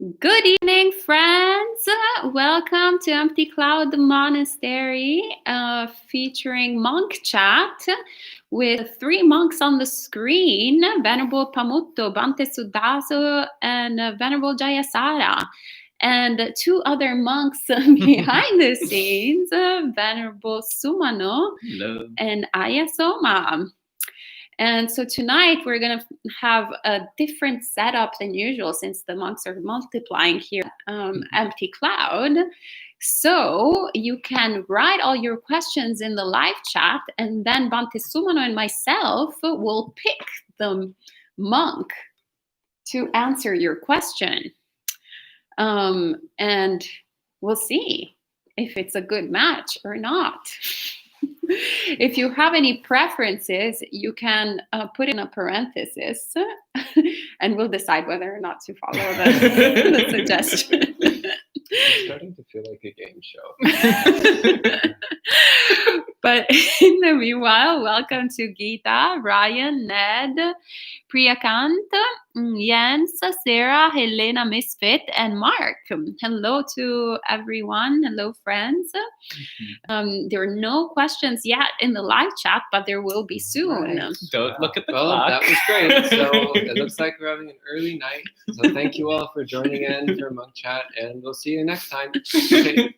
Good evening, friends. Welcome to Empty Cloud Monastery, featuring monk chat with three monks on the screen, Venerable Pamutto, Bhante Sudaso, and Venerable Jayasara. And two other monks behind the scenes, Venerable Sumano Hello. and Ayasoma. And so tonight we're going to have a different setup than usual since the monks are multiplying here Empty Cloud. So you can write all your questions in the live chat, and then Bhante Sumano and myself will pick the monk to answer your question. And we'll see if it's a good match or not. If you have any preferences, you can put in a parenthesis and we'll decide whether or not to follow the suggestion. It's starting to feel like a game show. But in the meanwhile, welcome to Geeta, Ryan, Ned, Priyakant, Jens, Sarah, Helena Misfit, and Mark. Hello to everyone. Hello, friends. There are no questions yet in the live chat, but there will be soon. Right. Don't look at the Well, clock. that was great. So it looks like we're having an early night. So thank you all for joining in for Monk Chat, and we'll see you next time. Okay.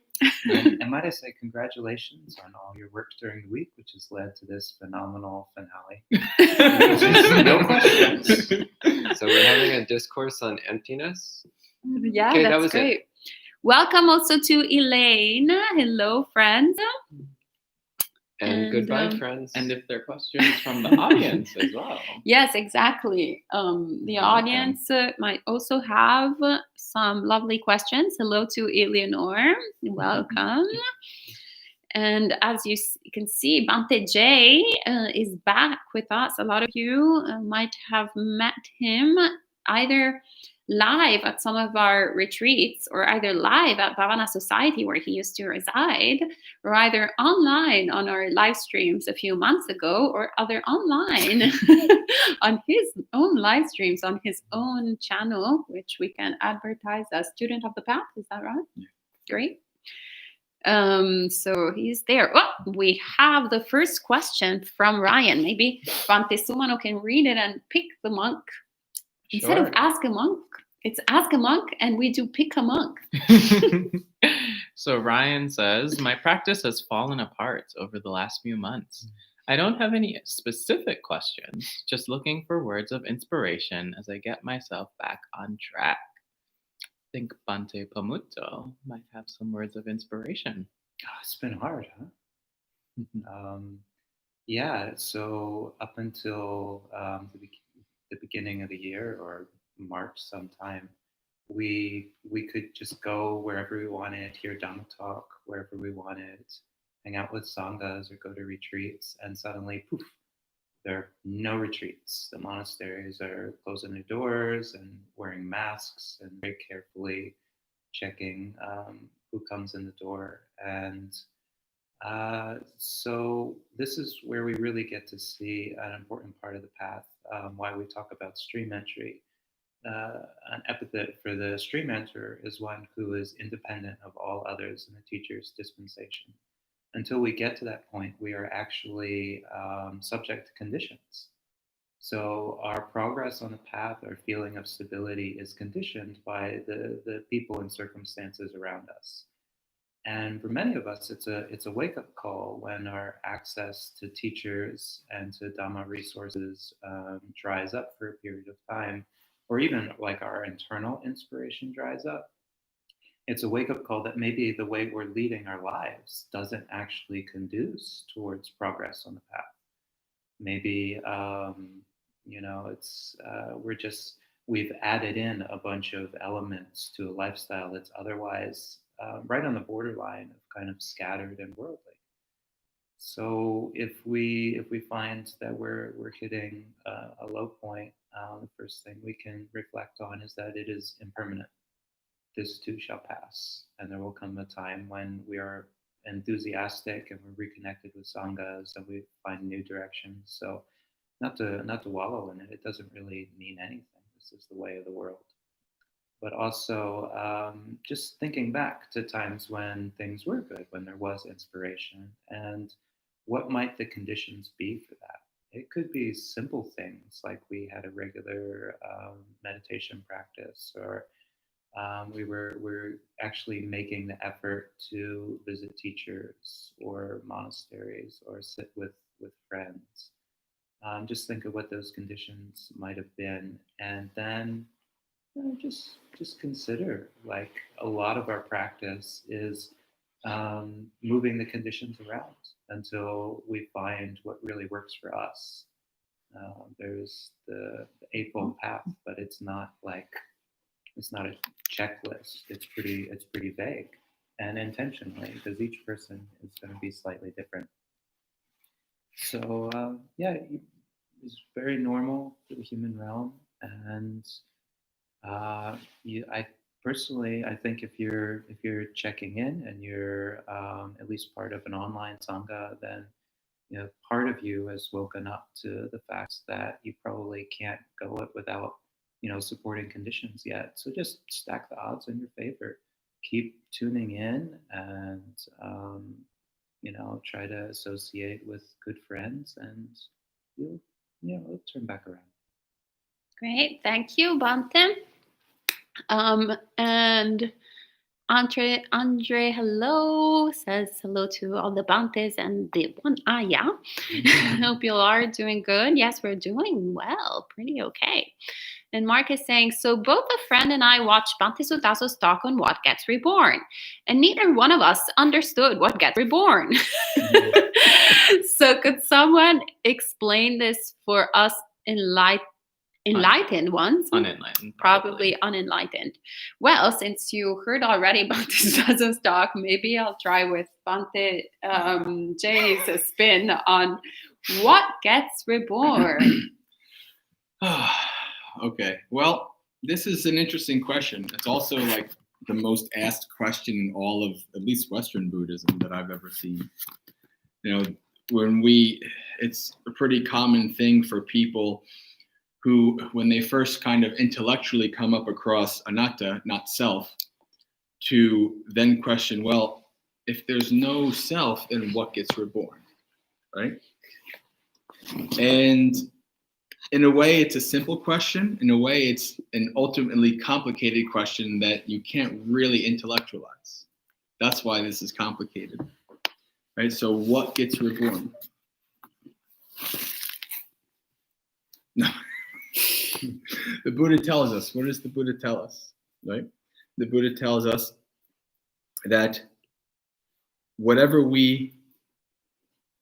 And might I say congratulations on all your work during the week, which has led to this phenomenal finale. No questions. So we're having a discourse on emptiness. Yeah, Okay, that that's was great. it. Welcome also to Elaine. Hello, friends. And goodbye, friends. And if there are questions from the audience as well. Yes, exactly. The audience might also have some lovely questions. Hello to Eleanor. Welcome. And as you can see, Bhante J is back with us. A lot of you might have met him either live at some of our retreats or either live at Bhavana Society where he used to reside, or either online on our live streams a few months ago, or other online on his own live streams on his own channel, which we can advertise as Student of the Path. Is that right? Yeah. Great. So he's there. Oh, we have the first question from Ryan. Maybe Bhante Sumano can read it and pick the monk. Instead of ask a monk, it's ask a monk and we do pick a monk. So Ryan says, my practice has fallen apart over the last few months. I don't have any specific questions, just looking for words of inspiration as I get myself back on track. I think Bhante Pamutto might have some words of inspiration. Oh, it's been hard, huh? Yeah, so up until the beginning of the year or March sometime, we could just go wherever we wanted, hear Dhamma talk wherever we wanted, hang out with Sanghas or go to retreats, and suddenly, poof, there are no retreats. The monasteries are closing their doors and wearing masks and very carefully checking who comes in the door. And so this is where we really get to see an important part of the path, why we talk about stream entry. An epithet for the stream enter is one who is independent of all others in the teacher's dispensation. Until we get to that point, we are actually subject to conditions. So our progress on the path, our feeling of stability is conditioned by the people and circumstances around us. And for many of us, it's a wake-up call when our access to teachers and to Dhamma resources dries up for a period of time, or even like our internal inspiration dries up. It's a wake-up call that maybe the way we're leading our lives doesn't actually conduce towards progress on the path. Maybe we've added in a bunch of elements to a lifestyle that's otherwise right on the borderline of kind of scattered and worldly. So if we find that we're hitting a low point, the first thing we can reflect on is that it is impermanent. This too shall pass, and there will come a time when we are enthusiastic and we're reconnected with sanghas and we find new directions. So not to wallow in it. It doesn't really mean anything. This is the way of the world. but also just thinking back to times when things were good, when there was inspiration, and what might the conditions be for that. It could be simple things like we had a regular meditation practice, or we're actually making the effort to visit teachers or monasteries or sit with friends. Just think of what those conditions might have been, and then just consider, like, a lot of our practice is moving the conditions around until we find what really works for us. There's the Eightfold Path, but it's not a checklist. It's pretty vague, and intentionally, because each person is going to be slightly different. So yeah, it's very normal for the human realm, and I personally, I think if you're checking in and you're at least part of an online sangha, then part of you has woken up to the fact that you probably can't go it without supporting conditions yet. So just stack the odds in your favor. Keep tuning in, and try to associate with good friends, and you'll it'll turn back around. Great. Thank you, Bante. And Andre, hello, says hello to all the Bantes and the one Aya. Hope you are doing good. Yes, we're doing well, pretty okay. And Mark is saying, so both a friend and I watched Bante Sutaso's talk on what gets reborn, and neither one of us understood what gets reborn. So could someone explain this for us enlightened ones? Unenlightened. Probably unenlightened. Well, since you heard already Bante Sutaso's talk, maybe I'll try with Bante Jay's spin on what gets reborn. Okay, well, this is an interesting question. It's also like the most asked question in all of at least Western Buddhism that I've ever seen. It's a pretty common thing for people who, when they first kind of intellectually come up across anatta, not self, to then question, well, if there's no self, then what gets reborn, right? And in a way, it's a simple question. In a way, it's an ultimately complicated question that you can't really intellectualize. That's why this is complicated, right? So what gets reborn? No. The Buddha tells us, what does the Buddha tell us, right? The Buddha tells us that whatever we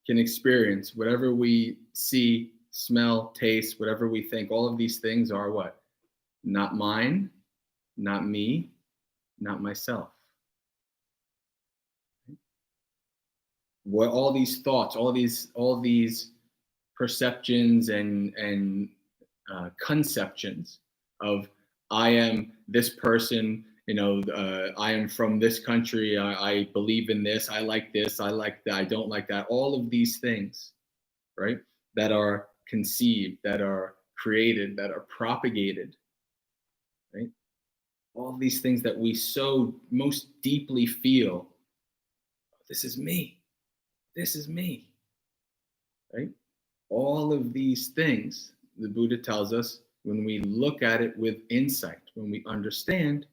can experience, whatever we see, smell, taste, whatever we think, all of these things are what? Not mine, not me, not myself. What all these thoughts, all these perceptions and conceptions of I am this person, I am from this country, I believe in this, I like that, I don't like that, all of these things, right, that are conceived, that are created, that are propagated, right? All these things that we so most deeply feel, this is me, right? All of these things, the Buddha tells us, when we look at it with insight, when we understand,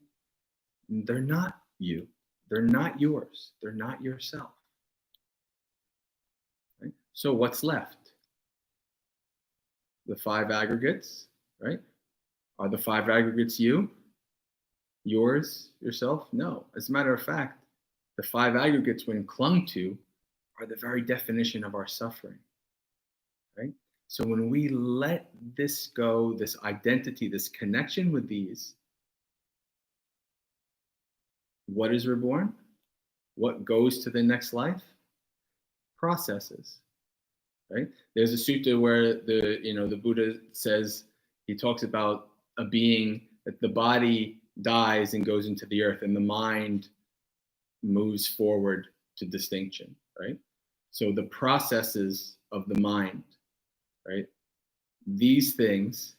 they're not you, they're not yours, they're not yourself. Right? So what's left? The five aggregates, right? Are the five aggregates you? Yours? Yourself? No. As a matter of fact, the five aggregates, when clung to, are the very definition of our suffering, right? So when we let this go, this identity, this connection with these, what is reborn? What goes to the next life? Processes, right? There's a sutta where the Buddha says, he talks about a being that the body dies and goes into the earth and the mind moves forward to distinction, right? So the processes of the mind, right? These things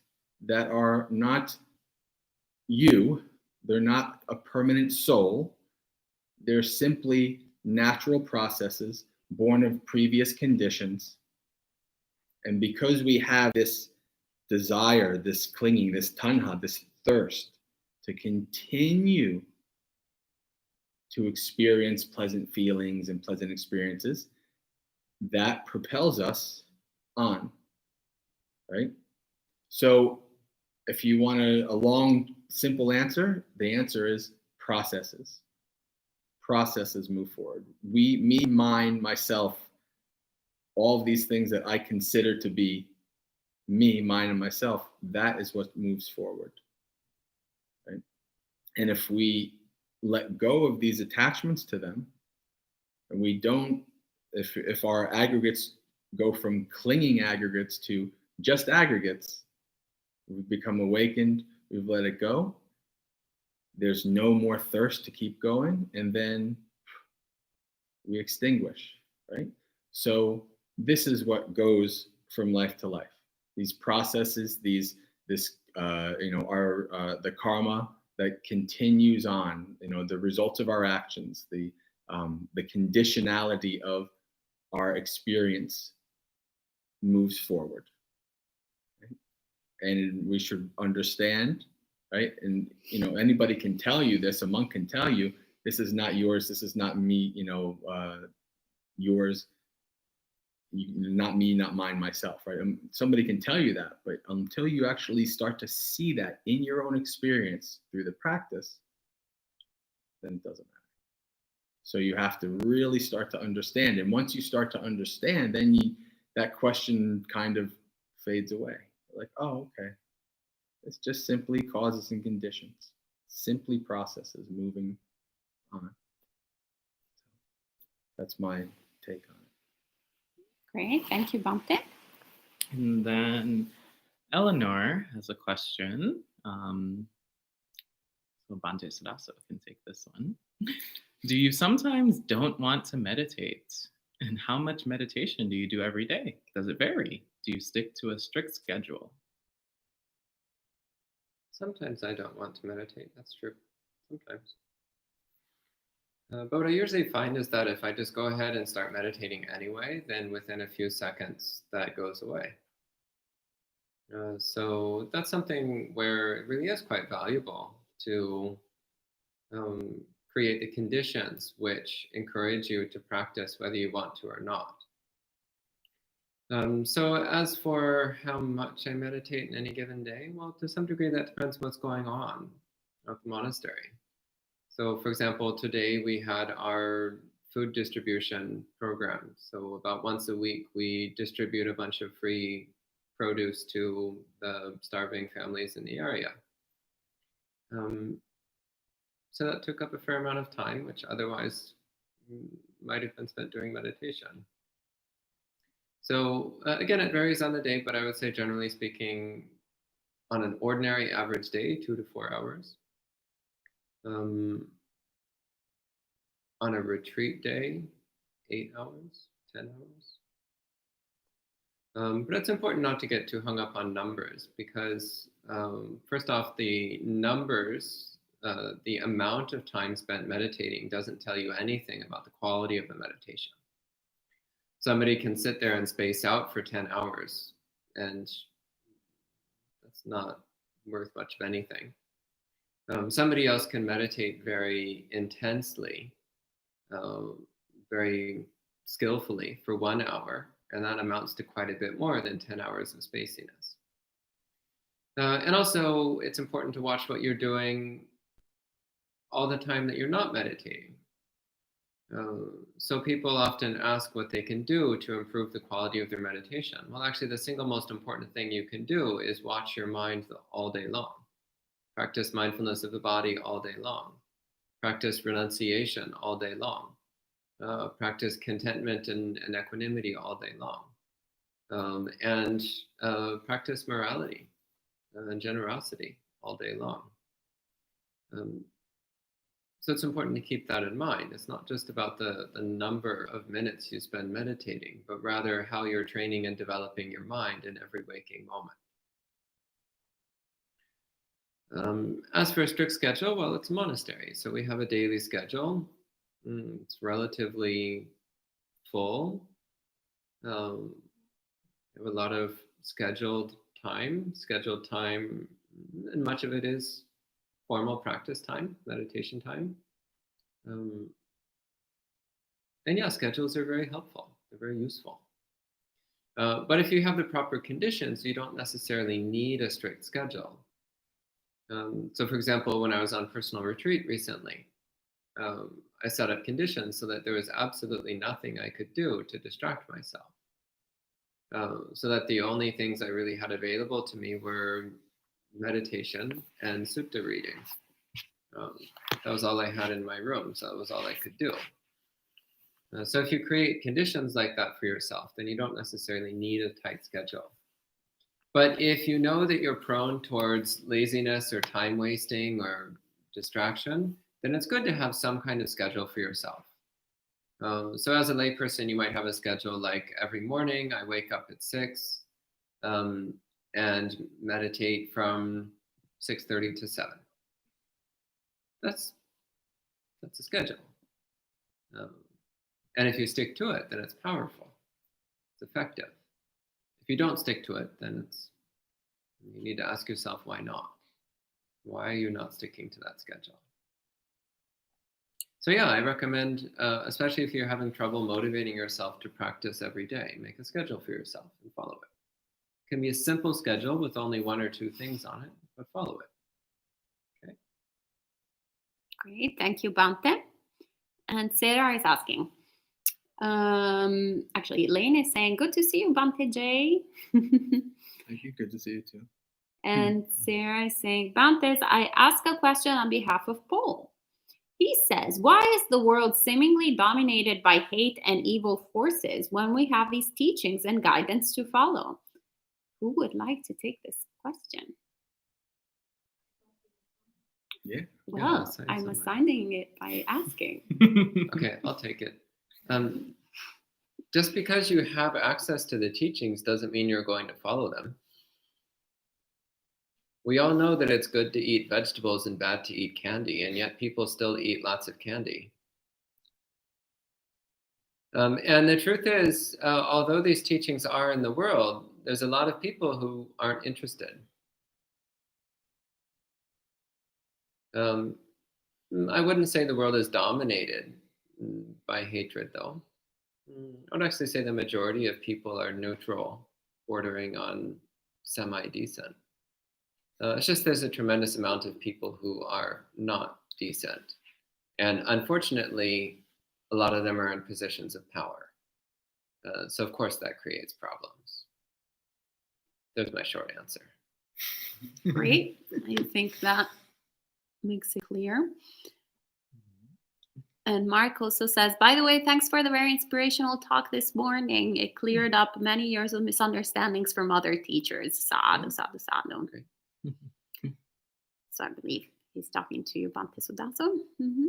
that are not you, They're not a permanent soul. They're simply natural processes born of previous conditions. And because we have this desire, this clinging, this tanha, this thirst to continue to experience pleasant feelings and pleasant experiences, that propels us on, right? So if you want a long, simple answer, the answer is processes. Processes move forward. Me, mine, myself, all of these things that I consider to be me, mine, and myself, that is what moves forward, right? And if we let go of these attachments to them, and we don't, if our aggregates go from clinging aggregates to just aggregates, we've become awakened, we've let it go, there's no more thirst to keep going, and then we extinguish, right? So this is what goes from life to life. These processes, the karma that continues on, the results of our actions, the conditionality of our experience moves forward, right? And we should understand, right? And anybody can tell you this. A monk can tell you, this is not yours. This is not me. Yours. Not me, not mine, myself, right? Somebody can tell you that, but until you actually start to see that in your own experience through the practice, then it doesn't matter. So you have to really start to understand. And once you start to understand, then that question kind of fades away. Like, oh, okay. It's just simply causes and conditions, simply processes moving on. That's my take on it. Great. Thank you, Bante. And then Eleanor has a question. So Bante Sadaso can take this one. Do you sometimes don't want to meditate? And how much meditation do you do every day? Does it vary? Do you stick to a strict schedule? Sometimes I don't want to meditate. That's true. Sometimes. But what I usually find is that if I just go ahead and start meditating anyway, then within a few seconds, that goes away. So that's something where it really is quite valuable to create the conditions which encourage you to practice whether you want to or not. So as for how much I meditate in any given day, well, to some degree that depends what's going on at the monastery. So for example, today we had our food distribution program. So about once a week, we distribute a bunch of free produce to the starving families in the area. So that took up a fair amount of time, which otherwise might have been spent doing meditation. So again, it varies on the day, but I would say generally speaking, on an ordinary average day, 2 to 4 hours. On a retreat day, 8 hours, 10 hours. But it's important not to get too hung up on numbers because first off, the numbers, the amount of time spent meditating doesn't tell you anything about the quality of the meditation. Somebody can sit there and space out for 10 hours and that's not worth much of anything. Somebody else can meditate very intensely, very skillfully for 1 hour, and that amounts to quite a bit more than 10 hours of spaciness. And also, it's important to watch what you're doing all the time that you're not meditating. So people often ask what they can do to improve the quality of their meditation. Well, actually, the single most important thing you can do is watch your mind all day long. Practice mindfulness of the body all day long. Practice renunciation all day long. Practice contentment and equanimity all day long. And practice morality and generosity all day long. So it's important to keep that in mind. It's not just about the number of minutes you spend meditating, but rather how you're training and developing your mind in every waking moment. As for a strict schedule, well, it's a monastery, so we have a daily schedule. It's relatively full. We have a lot of scheduled time, and much of it is formal practice time, meditation time. And yeah, schedules are very helpful. They're very useful. But if you have the proper conditions, you don't necessarily need a strict schedule. So for example, when I was on personal retreat recently, I set up conditions so that there was absolutely nothing I could do to distract myself. So that the only things I really had available to me were meditation and sutta reading. That was all I had in my room, so that was all I could do. So if you create conditions like that for yourself, then you don't necessarily need a tight schedule. But if you know that you're prone towards laziness or time wasting or distraction, then it's good to have some kind of schedule for yourself. So as a layperson, you might have a schedule like every morning I wake up at 6 and meditate from 6:30 to 7. That's a schedule. And if you stick to it, then it's powerful. It's effective. If you don't stick to it, then you need to ask yourself, why not? Why are you not sticking to that schedule? So yeah, I recommend, especially if you're having trouble motivating yourself to practice every day, make a schedule for yourself and follow it. It can be a simple schedule with only 1 or 2 things on it, but follow it. Okay. Great, thank you, Bante. And Sarah is asking. Actually, Elaine is saying, good to see you, Bante J. Thank you. Good to see you too. And Sarah is saying, Bantes, I ask a question on behalf of Paul. He says, why is the world seemingly dominated by hate and evil forces when we have these teachings and guidance to follow? Who would like to take this question? Yeah. Well, I'm assigning it by asking. Okay, I'll take it. Just because you have access to the teachings doesn't mean you're going to follow them. We all know that it's good to eat vegetables and bad to eat candy, and yet people still eat lots of candy. And the truth is, although these teachings are in the world, there's a lot of people who aren't interested. I wouldn't say the world is dominated by hatred, though. I would actually say the majority of people are neutral, bordering on semi-decent. It's just there's a tremendous amount of people who are not decent. And unfortunately, a lot of them are in positions of power. So of course that creates problems. There's my short answer. Great. I think that makes it clear. And Mark also says, by the way, thanks for the very inspirational talk this morning. It cleared up many years of misunderstandings from other teachers. Sadhu, sadhu, sadhu. Okay. So I believe he's talking to you, Bante Sudaso. Mm-hmm.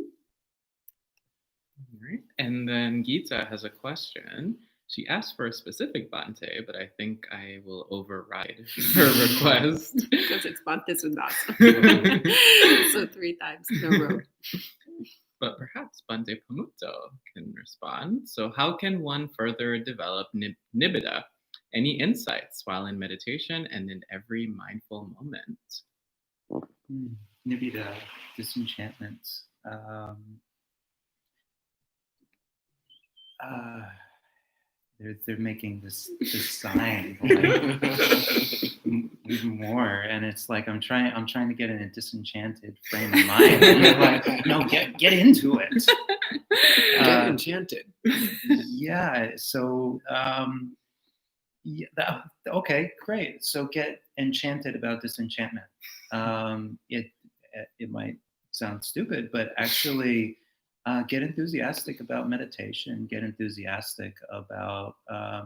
All right. And then Geeta has a question. She asked for a specific Bante, but I think I will override her request. Because it's Bante Sudaso. So 3 times in a row. But perhaps Bante Pamuto can respond. So how can one further develop nibbida? Any insights while in meditation and in every mindful moment? Nibbida, disenchantment. They're making this sign like, even more, and it's like I'm trying to get in a disenchanted frame of mind. And you're like, no, get into it. Get enchanted. Yeah. So okay, great. So get enchanted about disenchantment. It might sound stupid, but actually get enthusiastic about meditation, get enthusiastic about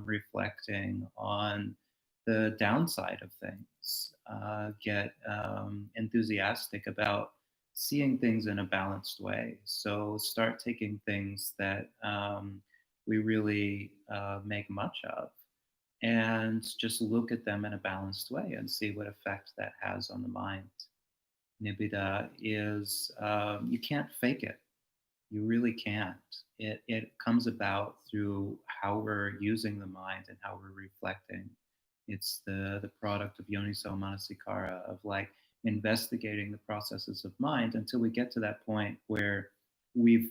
reflecting on the downside of things, get enthusiastic about seeing things in a balanced way. So start taking things that we really make much of and just look at them in a balanced way and see what effect that has on the mind. nibbida is you can't fake it. You really can't. It comes about through how we're using the mind and how we're reflecting. It's the product of yoniso manasikara, of like investigating the processes of mind until we get to that point where we've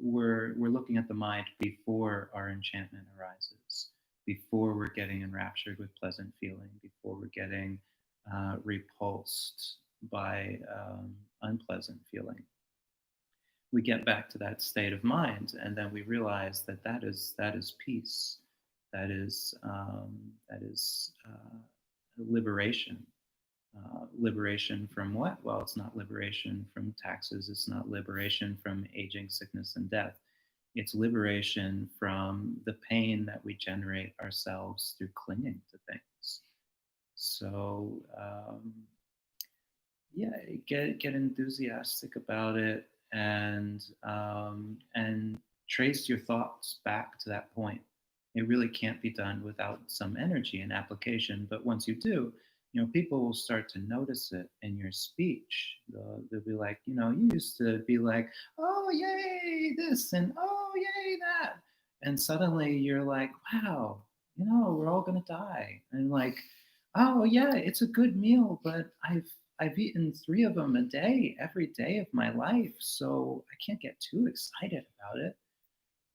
we're looking at the mind before our enchantment arises, before we're getting enraptured with pleasant feeling, before we're getting repulsed by unpleasant feeling. We get back to that state of mind, and then we realize that that is peace, that is liberation. Liberation from what? Well, it's not liberation from taxes. It's not liberation from aging, sickness, and death. It's liberation from the pain that we generate ourselves through clinging to things. So yeah, get enthusiastic about it, and trace your thoughts back to that point. It really can't be done without some energy and application. But once you do, people will start to notice it in your speech. They'll be like, you used to be like, oh, yay, this, and oh, yay, that. And suddenly you're like, wow, we're all going to die. And like, oh, yeah, it's a good meal, but I've eaten 3 of them a day, every day of my life. So I can't get too excited about it.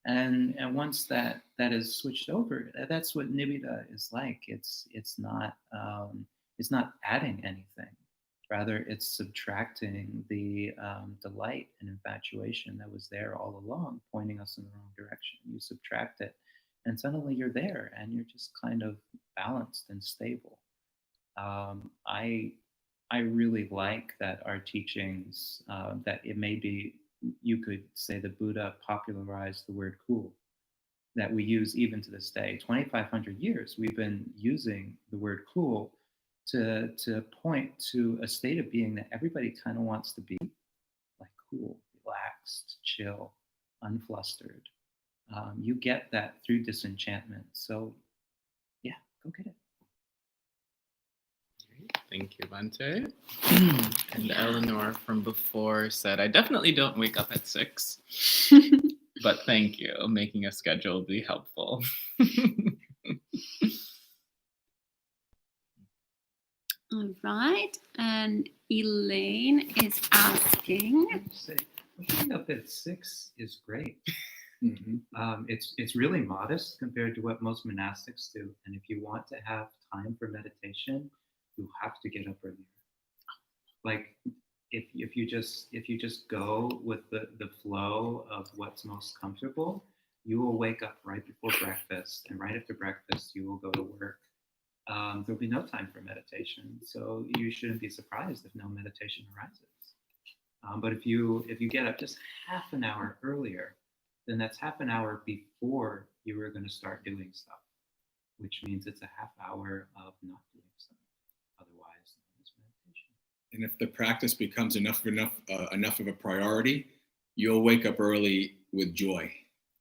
And once that is switched over, that's what nibbida is like. It's not adding anything. Rather, it's subtracting the delight and infatuation that was there all along, pointing us in the wrong direction. You subtract it, and suddenly you're there, and you're just kind of balanced and stable. I really like that our teachings, that it may be, you could say the Buddha popularized the word cool, that we use even to this day. 2,500 years, we've been using the word cool to point to a state of being that everybody kind of wants to be, like cool, relaxed, chill, unflustered. You get that through disenchantment. So yeah, go get it. Thank you, Bante. And Eleanor from before said, I definitely don't wake up at 6, but thank you. Making a schedule will be helpful. All right. And Elaine is asking. Waking up at 6 is great. Mm-hmm. It's really modest compared to what most monastics do. And if you want to have time for meditation, you have to get up earlier. Like if you just go with the flow of what's most comfortable, you will wake up right before breakfast, and right after breakfast you will go to work. There'll be no time for meditation, so you shouldn't be surprised if no meditation arises. But if you get up just half an hour earlier, then that's half an hour before you were going to start doing stuff, which means it's a half hour of not doing stuff. Otherwise, it's meditation. And if the practice becomes enough of a priority, you'll wake up early with joy.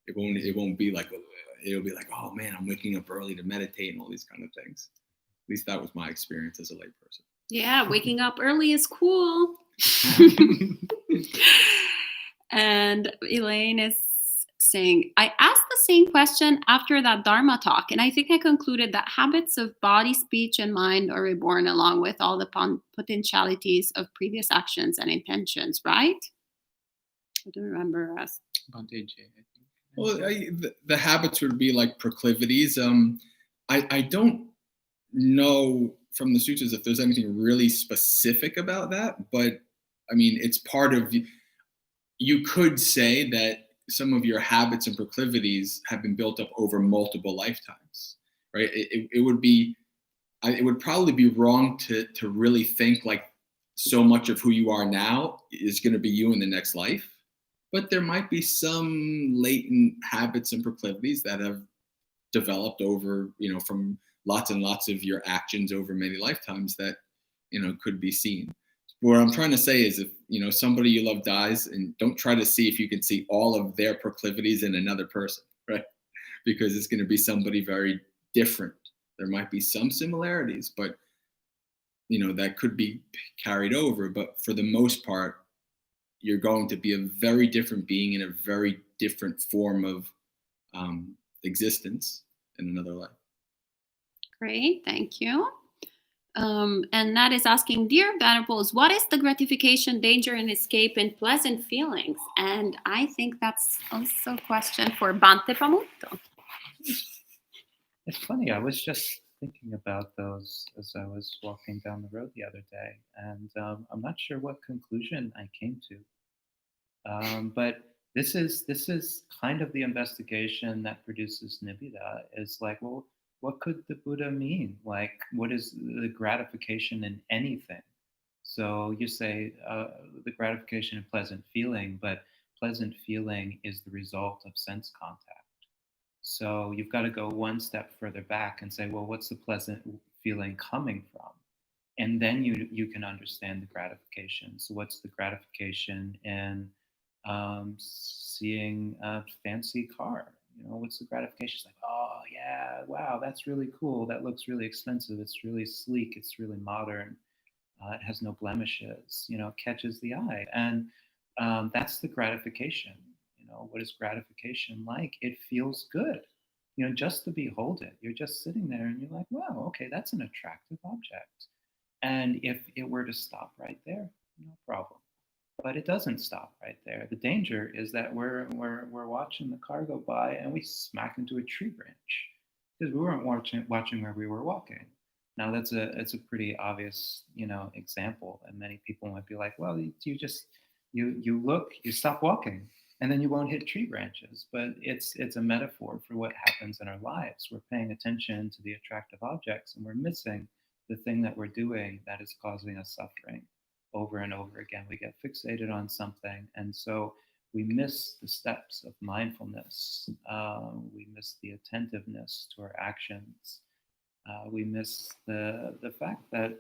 It won't be like, it'll be like, oh man, I'm waking up early to meditate and all these kind of things. At least that was my experience as a layperson. Yeah, waking up early is cool. And Elaine is saying, I asked the same question after that Dharma talk, and I think I concluded that habits of body, speech, and mind are reborn along with all the potentialities of previous actions and intentions, right? I don't remember us. Bante J, I think. Well, the habits would be like proclivities. I don't know from the sutras if there's anything really specific about that, but I mean, it's part of, you could say that some of your habits and proclivities have been built up over multiple lifetimes, right? It would probably be wrong to really think like so much of who you are now is going to be you in the next life. But there might be some latent habits and proclivities that have developed over, from lots and lots of your actions over many lifetimes that, could be seen. What I'm trying to say is if, somebody you love dies, and don't try to see if you can see all of their proclivities in another person, right? Because it's going to be somebody very different. There might be some similarities, but that could be carried over, but for the most part, you're going to be a very different being in a very different form of existence in another life. Great, thank you. And that is asking, dear Venerables, what is the gratification, danger, and escape in pleasant feelings? And I think that's also a question for Bante Pamuto. It's funny, I was just thinking about those as I was walking down the road the other day, and I'm not sure what conclusion I came to. But this is kind of the investigation that produces nibbida. Is like, well, what could the Buddha mean? Like, what is the gratification in anything? So you say the gratification in pleasant feeling, but pleasant feeling is the result of sense contact. So you've got to go one step further back and say, well, what's the pleasant feeling coming from? And then you can understand the gratification. So what's the gratification in seeing a fancy car? What's the gratification? It's like, oh yeah, wow, that's really cool. That looks really expensive. It's really sleek. It's really modern. It has no blemishes. It catches the eye, and that's the gratification. What is gratification like? It feels good. Just to behold it. You're just sitting there, and you're like, wow, okay, that's an attractive object. And if it were to stop right there, no problem. But it doesn't stop right there. The danger is that we're watching the car go by and we smack into a tree branch because we weren't watching where we were walking. Now it's a pretty obvious example, and many people might be like, well, you look, you stop walking, and then you won't hit tree branches. But it's a metaphor for what happens in our lives. We're paying attention to the attractive objects, and we're missing the thing that we're doing that is causing us suffering. Over and over again, we get fixated on something, and so we miss the steps of mindfulness. We miss the attentiveness to our actions. We miss the fact that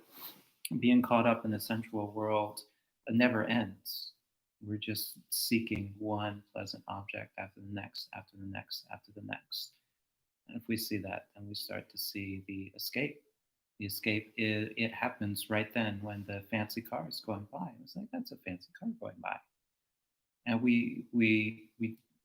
being caught up in the sensual world never ends. We're just seeking one pleasant object after the next, after the next, after the next. And if we see that, then we start to see the escape. The escape, it happens right then when the fancy car is going by. It's like, that's a fancy car going by. And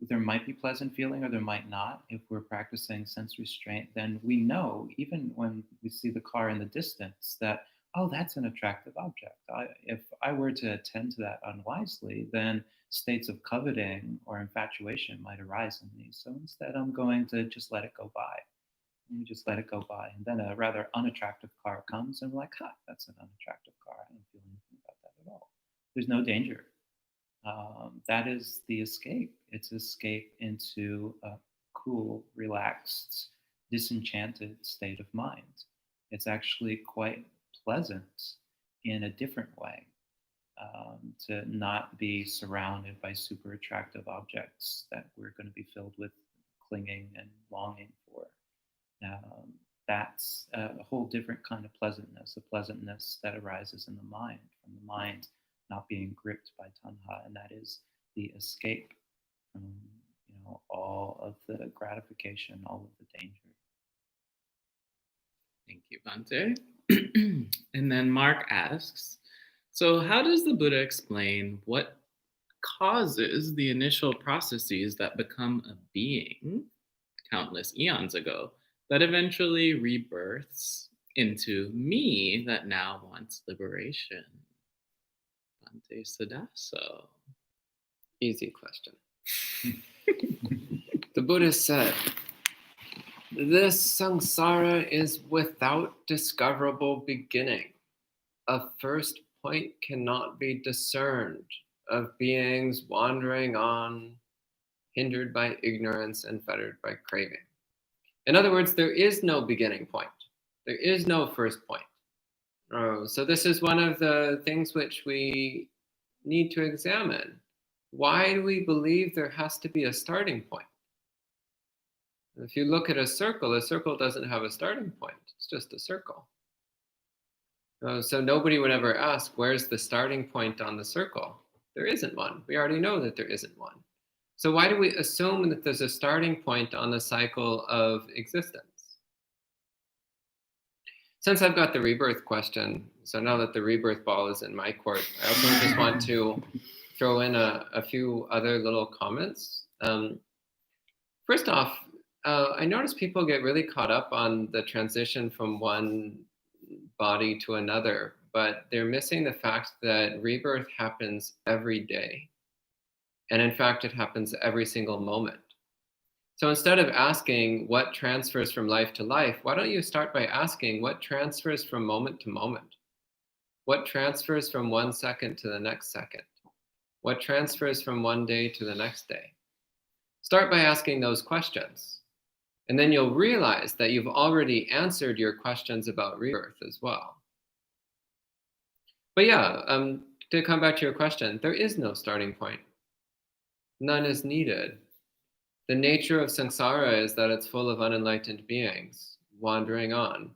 there might be pleasant feeling or there might not. If we're practicing sense restraint, then we know, even when we see the car in the distance, that, oh, that's an attractive object. If I were to attend to that unwisely, then states of coveting or infatuation might arise in me. So instead, I'm going to just let it go by. And you just let it go by. And then a rather unattractive car comes and we're like, that's an unattractive car. I don't feel anything about that at all. There's no danger. That is the escape. It's escape into a cool, relaxed, disenchanted state of mind. It's actually quite pleasant in a different way to not be surrounded by super attractive objects that we're going to be filled with clinging and longing for. That's a whole different kind of pleasantness, a pleasantness that arises in the mind, from the mind not being gripped by tanha, and that is the escape from all of the gratification, all of the danger. Thank you, Bante. And then Mark asks, so how does the Buddha explain what causes the initial processes that become a being countless eons ago that eventually rebirths into me that now wants liberation? Bante Sadaso. Easy question. The Buddha said, this samsara is without discoverable beginning. A first point cannot be discerned of beings wandering on, hindered by ignorance and fettered by craving. In other words, there is no beginning point. There is no first point. So this is one of the things which we need to examine. Why do we believe there has to be a starting point? If you look at a circle doesn't have a starting point. It's just a circle. So nobody would ever ask, where's the starting point on the circle? There isn't one. We already know that there isn't one. So why do we assume that there's a starting point on the cycle of existence? since I've got the rebirth question, so now that the rebirth ball is in my court, I also just want to throw in a few other little comments. First off, I notice people get really caught up on the transition from one body to another, but they're missing the fact that rebirth happens every day. And in fact, it happens every single moment. So instead of asking what transfers from life to life, why don't you start by asking what transfers from moment to moment? What transfers from 1 second to the next second? What transfers from one day to the next day? Start by asking those questions. And then you'll realize that you've already answered your questions about rebirth as well. But yeah, to come back to your question, there is no starting point. None is needed. The nature of samsara is that it's full of unenlightened beings, wandering on,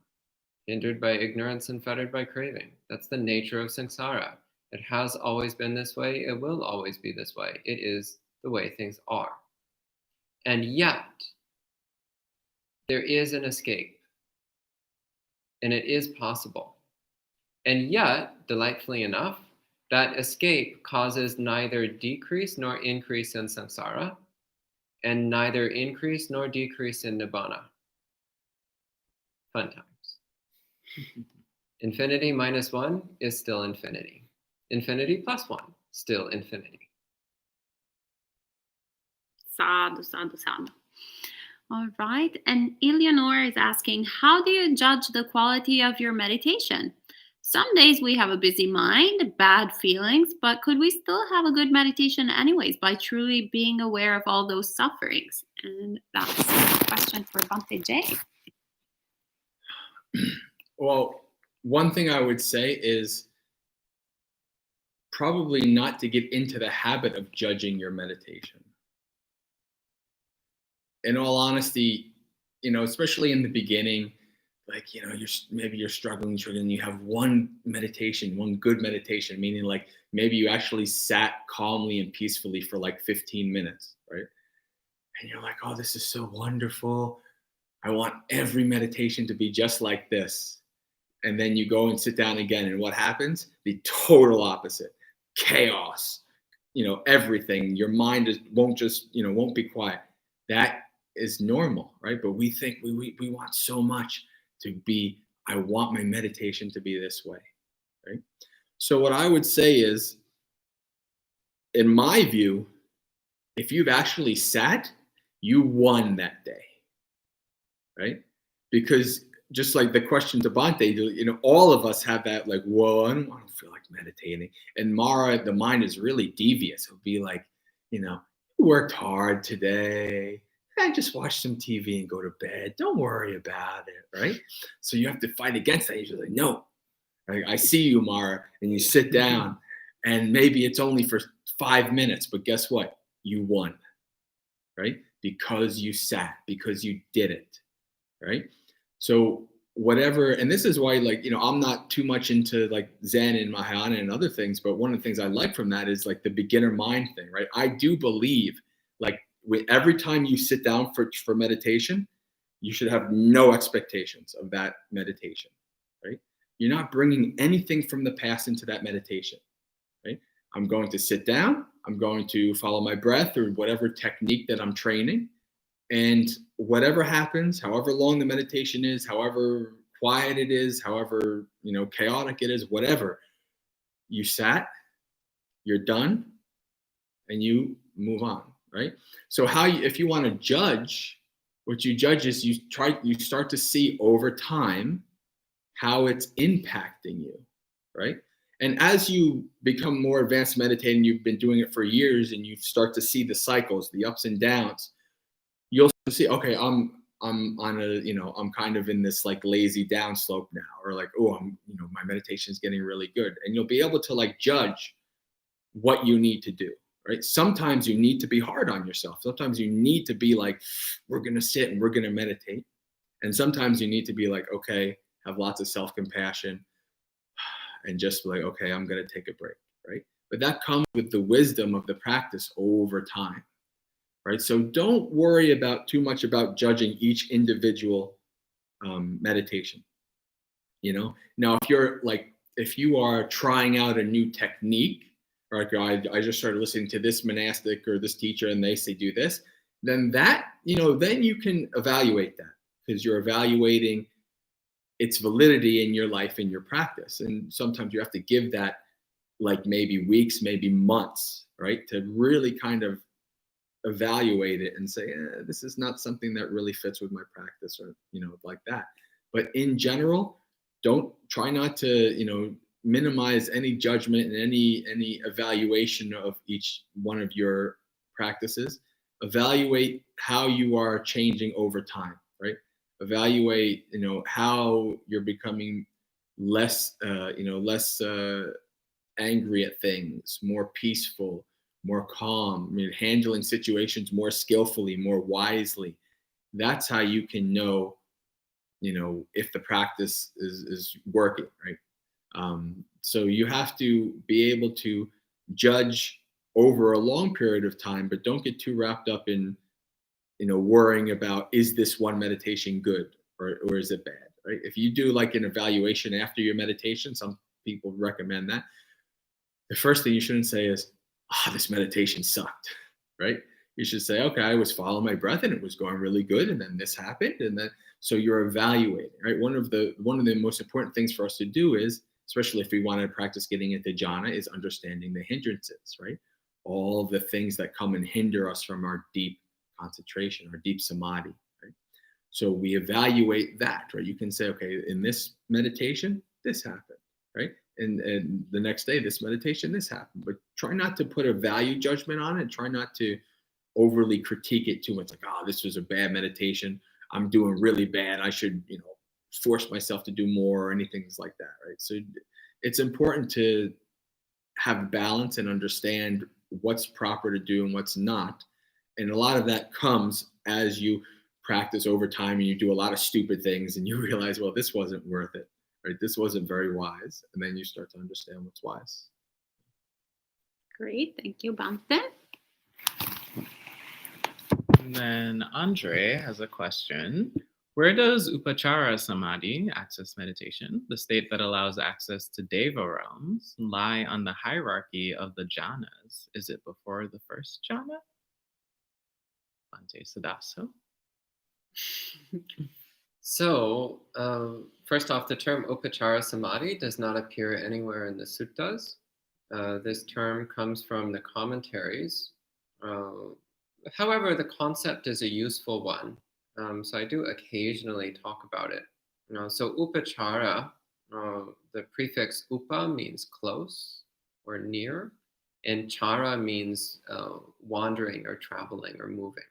hindered by ignorance and fettered by craving. That's the nature of samsara. It has always been this way. It will always be this way. It is the way things are. And yet, there is an escape. And it is possible. And yet, delightfully enough, that escape causes neither decrease nor increase in samsara, and neither increase nor decrease in nibbana. Fun times. Infinity minus 1 is still infinity. Infinity plus 1, still infinity. Sadhu, sadhu, sadhu. All right. And Eleanor is asking, how do you judge the quality of your meditation? Some days we have a busy mind, bad feelings, but could we still have a good meditation anyways by truly being aware of all those sufferings? And that's a question for Bhante J. Well, one thing I would say is probably not to get into the habit of judging your meditation. In all honesty, especially in the beginning, like, you're struggling, and you have one good meditation, meaning like maybe you actually sat calmly and peacefully for like 15 minutes, right? And you're like, oh, this is so wonderful. I want every meditation to be just like this. And then you go and sit down again, and what happens? The total opposite. Chaos, everything. Your mind won't be quiet. That is normal, right? But we think we want so much to be, I want my meditation to be this way, right? So what I would say is, in my view, if you've actually sat, you won that day, right? Because just like the question to Bhante, all of us have that, like, whoa, I don't feel like meditating. And Mara, the mind is really devious. It'll be like, you worked hard today. I just watch some TV and go to bed. Don't worry about it, right? So you have to fight against that. You're like, no, I see you, Mara, and you sit down, and maybe it's only for 5 minutes, but guess what? You won, right? Because you sat, because you did it, right? So whatever, and this is why, like, I'm not too much into like Zen and Mahayana and other things, but one of the things I like from that is like the beginner mind thing, right? I do believe, like, every time you sit down for meditation, you should have no expectations of that meditation, right? You're not bringing anything from the past into that meditation, right? I'm going to sit down. I'm going to follow my breath or whatever technique that I'm training. And whatever happens, however long the meditation is, however quiet it is, however, chaotic it is, whatever, you sat, you're done, and you move on, right? So if you want to judge, what you judge is you start to see over time how it's impacting you, right? And as you become more advanced meditating, you've been doing it for years, and you start to see the cycles, the ups and downs, you'll see, okay, I'm on I'm kind of in this like lazy downslope now, or like, oh, my meditation is getting really good. And you'll be able to like judge what you need to do, right? Sometimes you need to be hard on yourself. Sometimes you need to be like, we're going to sit and we're going to meditate. And sometimes you need to be like, okay, have lots of self-compassion and just be like, okay, I'm going to take a break, right? But that comes with the wisdom of the practice over time, right? So don't worry too much about judging each individual meditation. You know, now if you are trying out a new technique, or like, I just started listening to this monastic or this teacher and they say do this, then then you can evaluate that, because you're evaluating its validity in your life, in your practice. And sometimes you have to give that like maybe weeks, maybe months, right, to really kind of evaluate it and say, this is not something that really fits with my practice, or like that. But in general, don't try not to minimize any judgment and any evaluation of each one of your practices. Evaluate how you are changing over time, right? Evaluate how you're becoming less angry at things, more peaceful, more calm, handling situations more skillfully, more wisely. That's how you can know if the practice is working, right? So you have to be able to judge over a long period of time, but don't get too wrapped up in worrying about, is this one meditation good or is it bad, right? If you do like an evaluation after your meditation, some people recommend that. The first thing you shouldn't say is, this meditation sucked, right? You should say, okay, I was following my breath and it was going really good, and then this happened, and then so you're evaluating, right? One of the most important things for us to do is, especially if we want to practice getting into jhana, is understanding the hindrances, right? All the things that come and hinder us from our deep concentration, our deep samadhi, right? So we evaluate that, right? You can say, okay, in this meditation, this happened, right? And the next day, this meditation, this happened. But try not to put a value judgment on it. Try not to overly critique it too much. Like, this was a bad meditation. I'm doing really bad. I should, force myself to do more, or anything like that, right? So it's important to have balance and understand what's proper to do and what's not. And a lot of that comes as you practice over time and you do a lot of stupid things and you realize, well, this wasn't worth it. Right, this wasn't very wise, and then you start to understand what's wise. Great, thank you, Bante. And then Andre has a question. Where does Upachara Samadhi, access meditation, the state that allows access to Deva realms, lie on the hierarchy of the jhanas? Is it before the first jhana? Bante Sadaso. So, first off, the term Upachara Samadhi does not appear anywhere in the suttas. This term comes from the commentaries. However, the concept is a useful one. So I do occasionally talk about it. So Upachara, the prefix upa means close or near, and chara means wandering or traveling or moving.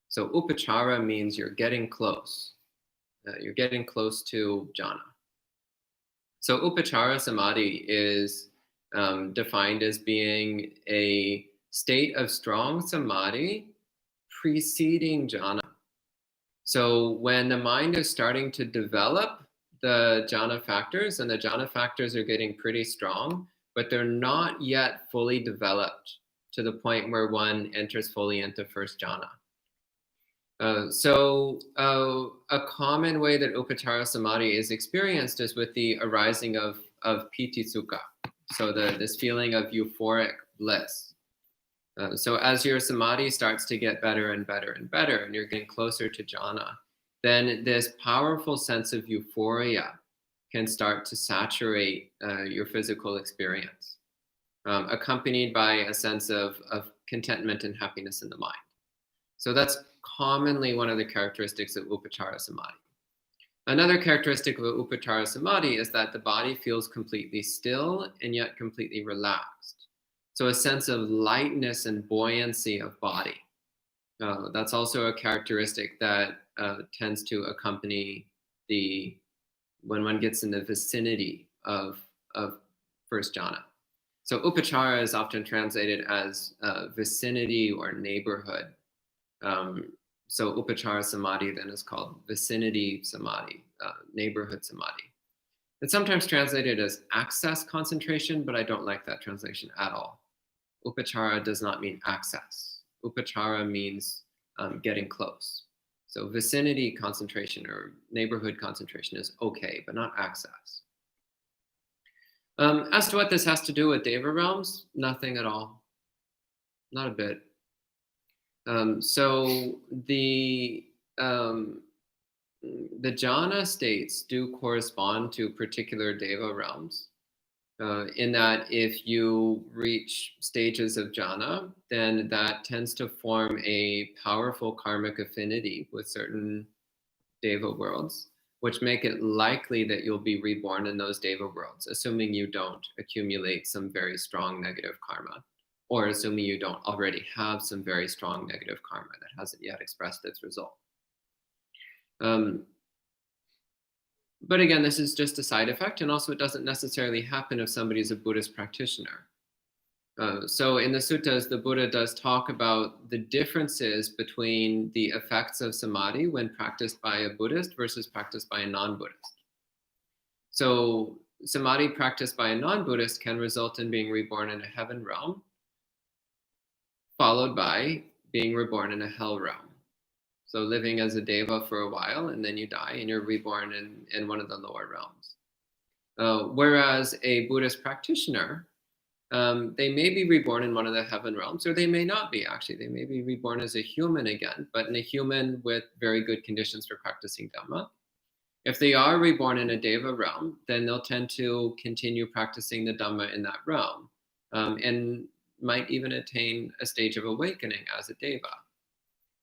So Upachara means you're getting close. You're getting close to jhana. So Upachara Samadhi is defined as being a state of strong samadhi preceding jhana. So when the mind is starting to develop the jhana factors, and the jhana factors are getting pretty strong, but they're not yet fully developed to the point where one enters fully into first jhana. So a common way that Upachara Samadhi is experienced is with the arising of piti sukha, so this feeling of euphoric bliss. So as your samadhi starts to get better and better and better, and you're getting closer to jhana, then this powerful sense of euphoria can start to saturate your physical experience, accompanied by a sense of contentment and happiness in the mind. So that's commonly one of the characteristics of Upachara Samadhi. Another characteristic of Upachara Samadhi is that the body feels completely still and yet completely relaxed. So a sense of lightness and buoyancy of body. That's also a characteristic that tends to accompany when one gets in the vicinity of first jhana. So Upachara is often translated as vicinity or neighborhood. So Upachara Samadhi then is called vicinity Samadhi, neighborhood Samadhi. It's sometimes translated as access concentration, but I don't like that translation at all. Upachara does not mean access. Upachara means getting close. So vicinity concentration or neighborhood concentration is okay, but not access. As to what this has to do with Deva realms, nothing at all. Not a bit. So the jhana states do correspond to particular Deva realms. In that if you reach stages of jhana, then that tends to form a powerful karmic affinity with certain Deva worlds, which make it likely that you'll be reborn in those Deva worlds, assuming you don't accumulate some very strong negative karma, or assuming you don't already have some very strong negative karma that hasn't yet expressed its result. But again, this is just a side effect, and also it doesn't necessarily happen if somebody's a Buddhist practitioner. So in the suttas, the Buddha does talk about the differences between the effects of samadhi when practiced by a Buddhist versus practiced by a non-Buddhist. So samadhi practiced by a non-Buddhist can result in being reborn in a heaven realm, followed by being reborn in a hell realm. So living as a deva for a while, and then you die and you're reborn in one of the lower realms. Whereas a Buddhist practitioner, they may be reborn in one of the heaven realms, or they may not be, actually. They may be reborn as a human again, but in a human with very good conditions for practicing Dhamma. If they are reborn in a Deva realm, then they'll tend to continue practicing the Dhamma in that realm, and might even attain a stage of awakening as a Deva.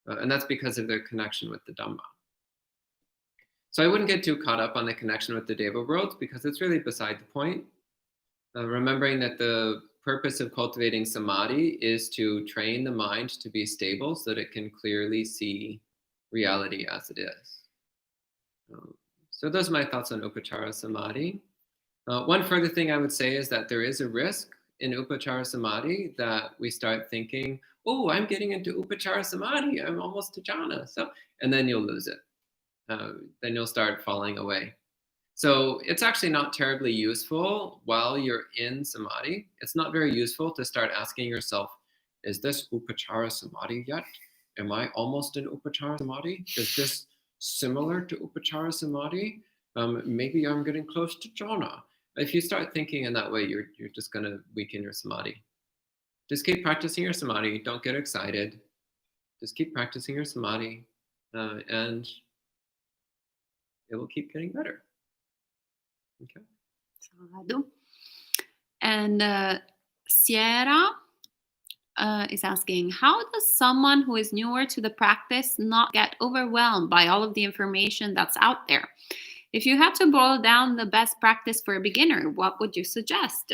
And that's because of their connection with the Dhamma. So I wouldn't get too caught up on the connection with the Deva worlds, because it's really beside the point. Remembering that the purpose of cultivating samadhi is to train the mind to be stable so that it can clearly see reality as it is. So those are my thoughts on upachara samadhi. One further thing I would say is that there is a risk in upachara samadhi that we start thinking, oh, I'm getting into upachara samadhi, I'm almost to jhana. And then you'll lose it. Then you'll start falling away. So it's actually not terribly useful while you're in samadhi. It's not very useful to start asking yourself, is this upachara samadhi yet? Am I almost in upachara samadhi? Is this similar to upachara samadhi? Maybe I'm getting close to jhana. If you start thinking in that way, you're just going to weaken your samadhi. Just keep practicing your samadhi. Don't get excited. Just keep practicing your samadhi, and it will keep getting better. Okay. Sadhu. And Sierra is asking, how does someone who is newer to the practice not get overwhelmed by all of the information that's out there? If you had to boil down the best practice for a beginner, what would you suggest?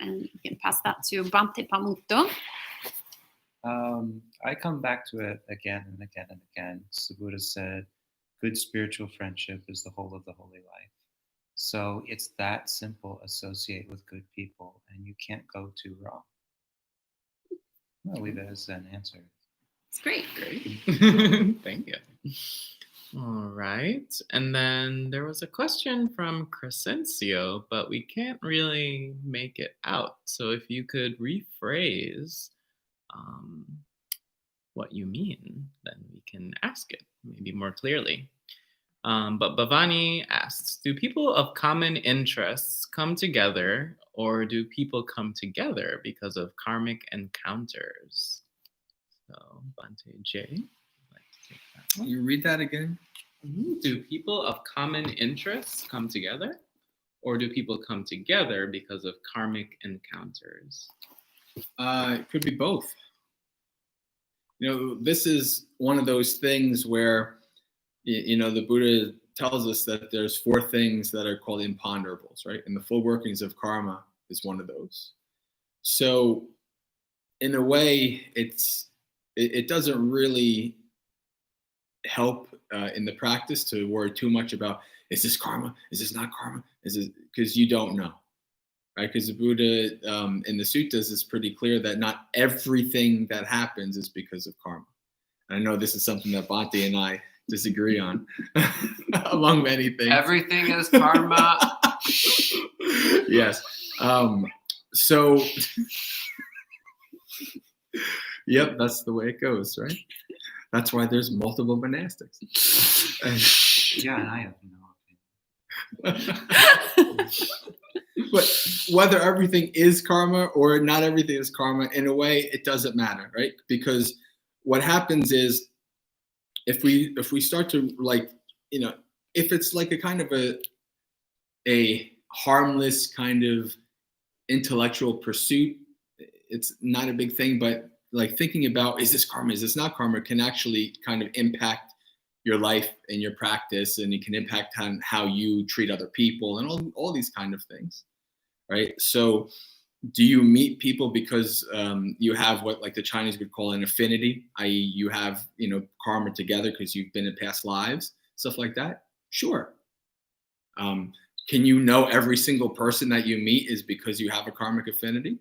And you can pass that to Bhante Pamuto. I come back to it again and again and again. The Buddha said, good spiritual friendship is the whole of the holy life. So it's that simple. Associate with good people, and you can't go too wrong. I'll leave it as an answer. It's great. Thank you. All right. And then there was a question from Crescencio, but we can't really make it out. So if you could rephrase what you mean, then we can ask it maybe more clearly. But Bhavani asks, do people of common interests come together, or do people come together because of karmic encounters? So, Bhante J, I'd like to take that one. You read that again? Do people of common interests come together, or do people come together because of karmic encounters? It could be both. This is one of those things where, the Buddha tells us that there's 4 things that are called imponderables, right? And the full workings of karma is one of those. So in a way, it doesn't really help in the practice to worry too much about, is this karma? Is this not karma? Because you don't know, right? Because the Buddha in the suttas is pretty clear that not everything that happens is because of karma. And I know this is something that Bhante and I disagree on, among many things. Everything is karma. Yes. So, yep, that's the way it goes, right? That's why there's multiple monastics. Yeah, and I have no But whether everything is karma or not everything is karma, in a way, it doesn't matter, right? Because what happens is if we start to like, if it's like a kind of a harmless kind of intellectual pursuit, it's not a big thing. But like thinking about, is this karma, is this not karma, can actually kind of impact your life and your practice, and it can impact on how you treat other people and all these kind of things, right? So do you meet people because you have what like the Chinese would call an affinity, i.e. you have, karma together because you've been in past lives, stuff like that? Sure. Can you know every single person that you meet is because you have a karmic affinity?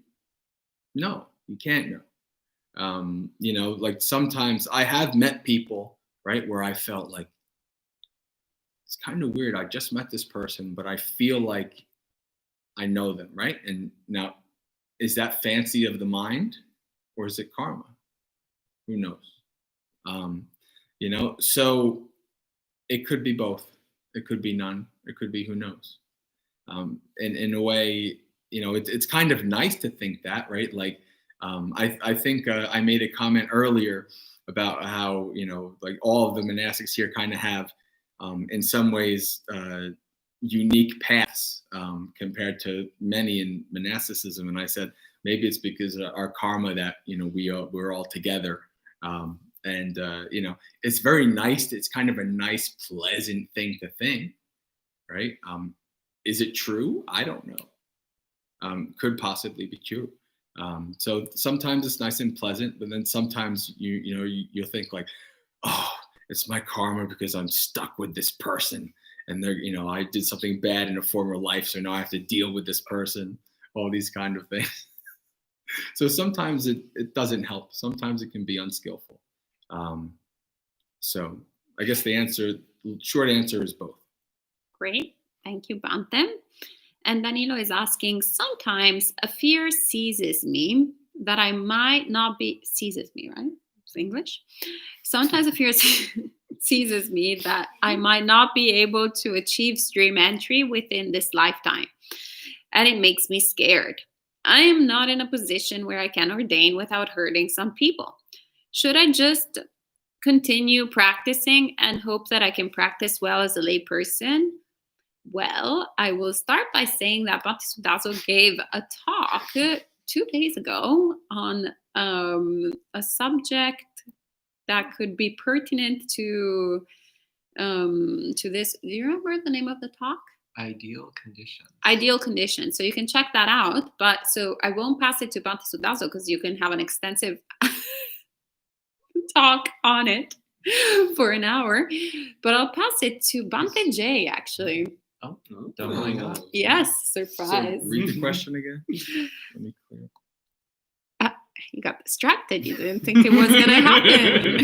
No, you can't know. Like sometimes I have met people, right, where I felt like it's kind of weird. I just met this person, but I feel like I know them, right? And now, is that fancy of the mind or is it karma? Who knows? So it could be both. It could be none. It could be who knows. And in a way, it's kind of nice to think that, right? Like, I think I made a comment earlier about how, like all of the monastics here kind of have, in some ways, unique paths compared to many in monasticism. And I said, maybe it's because of our karma that, we're all together. It's very nice. It's kind of a nice, pleasant thing to think, right? Is it true? I don't know. Could possibly be true. So sometimes it's nice and pleasant, but then sometimes you'll think like, oh, it's my karma because I'm stuck with this person, and I did something bad in a former life, so now I have to deal with this person. All these kind of things. So sometimes it doesn't help. Sometimes it can be unskillful. So I guess the short answer is both. Great. Thank you, Bante. And Danilo is asking, sometimes a fear seizes me that I might not be, seizes me, right? It's English. Sometimes a fear seizes me that I might not be able to achieve stream entry within this lifetime. And it makes me scared. I am not in a position where I can ordain without hurting some people. Should I just continue practicing and hope that I can practice well as a lay person? Well, I will start by saying that Bhante Sudaso gave a talk 2 days ago on a subject that could be pertinent to this. Do you remember the name of the talk? Ideal conditions. Ideal conditions. So you can check that out. But so I won't pass it to Bhante Sudaso because you can have an extensive talk on it for an hour. But I'll pass it to Bhante J, actually. Oh, no. Doubling up. Yes, surprise. So read the question again. Let me clear. You got distracted. You didn't think it was going to happen.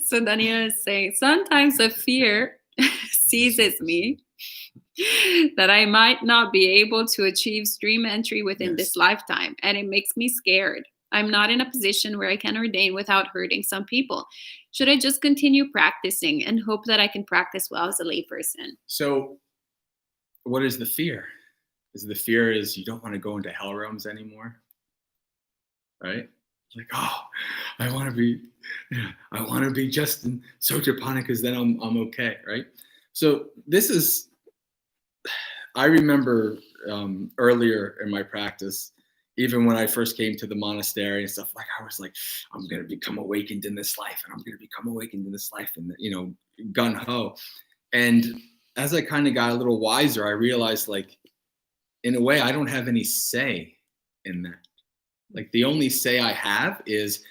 So Daniela is saying, sometimes a fear seizes me that I might not be able to achieve stream entry within this lifetime, and it makes me scared. I'm not in a position where I can ordain without hurting some people. Should I just continue practicing and hope that I can practice well as a layperson? So what is the fear? The fear is you don't want to go into hell realms anymore, right? Like, oh, I want to be just in Sotapanna because then I'm okay, right? So I remember earlier in my practice, even when I first came to the monastery and stuff, like I was like, I'm going to become awakened in this life, and I'm going to become awakened in this life, and gung ho. And as I kind of got a little wiser, I realized, like, in a way, I don't have any say in that. Like, the only say I have is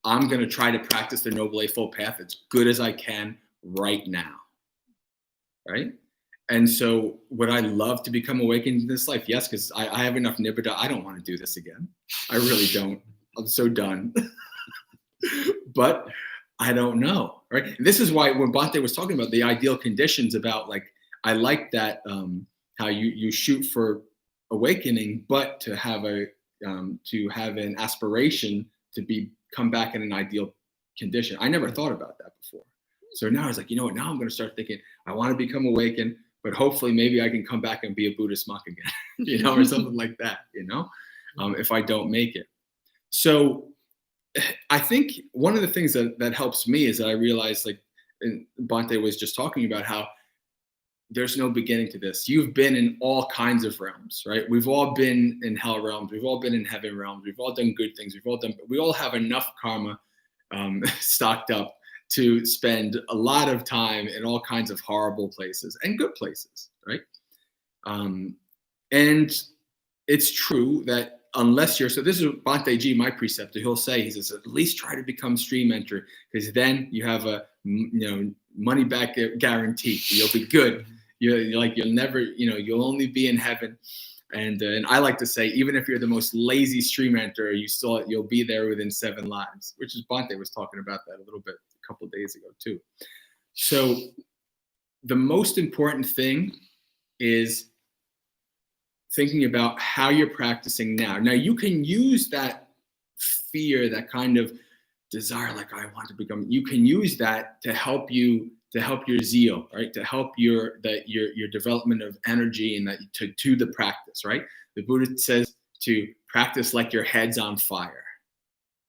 I'm going to try to practice the Noble Eightfold Path as good as I can right now, right? And so would I love to become awakened in this life? Yes, because I have enough nibbida. I don't want to do this again. I really don't. I'm so done. But I don't know, right? And this is why when Bhante was talking about the ideal conditions, about like, I like that how you shoot for awakening, but to have an aspiration to come back in an ideal condition. I never thought about that before. So now I was like, you know what? Now I'm going to start thinking, I want to become awakened, but hopefully maybe I can come back and be a Buddhist monk again, you know, or something like that, you know, if I don't make it. So I think one of the things that helps me is that I realize, like, and Bhante was just talking about how there's no beginning to this. You've been in all kinds of realms, right? We've all been in hell realms. We've all been in heaven realms. We've all done good things. We all have enough karma stocked up to spend a lot of time in all kinds of horrible places and good places, right? And it's true that unless you're, so this is Bhante Ji, my preceptor, he says, at least try to become stream mentor, because then you have a, you know, money back guarantee. You'll be good. You're like, you'll never, you know, you'll only be in heaven. And I like to say, even if you're the most lazy stream mentor, you'll be there within 7 lives, which is Bhante was talking about that a little bit a couple of days ago too. So the most important thing is thinking about how you're practicing now. Now you can use that fear, that kind of desire, like I want to become, you can use that to help you, to help your zeal, right? To help your development of energy and that to the practice, right? The Buddha says to practice like your head's on fire,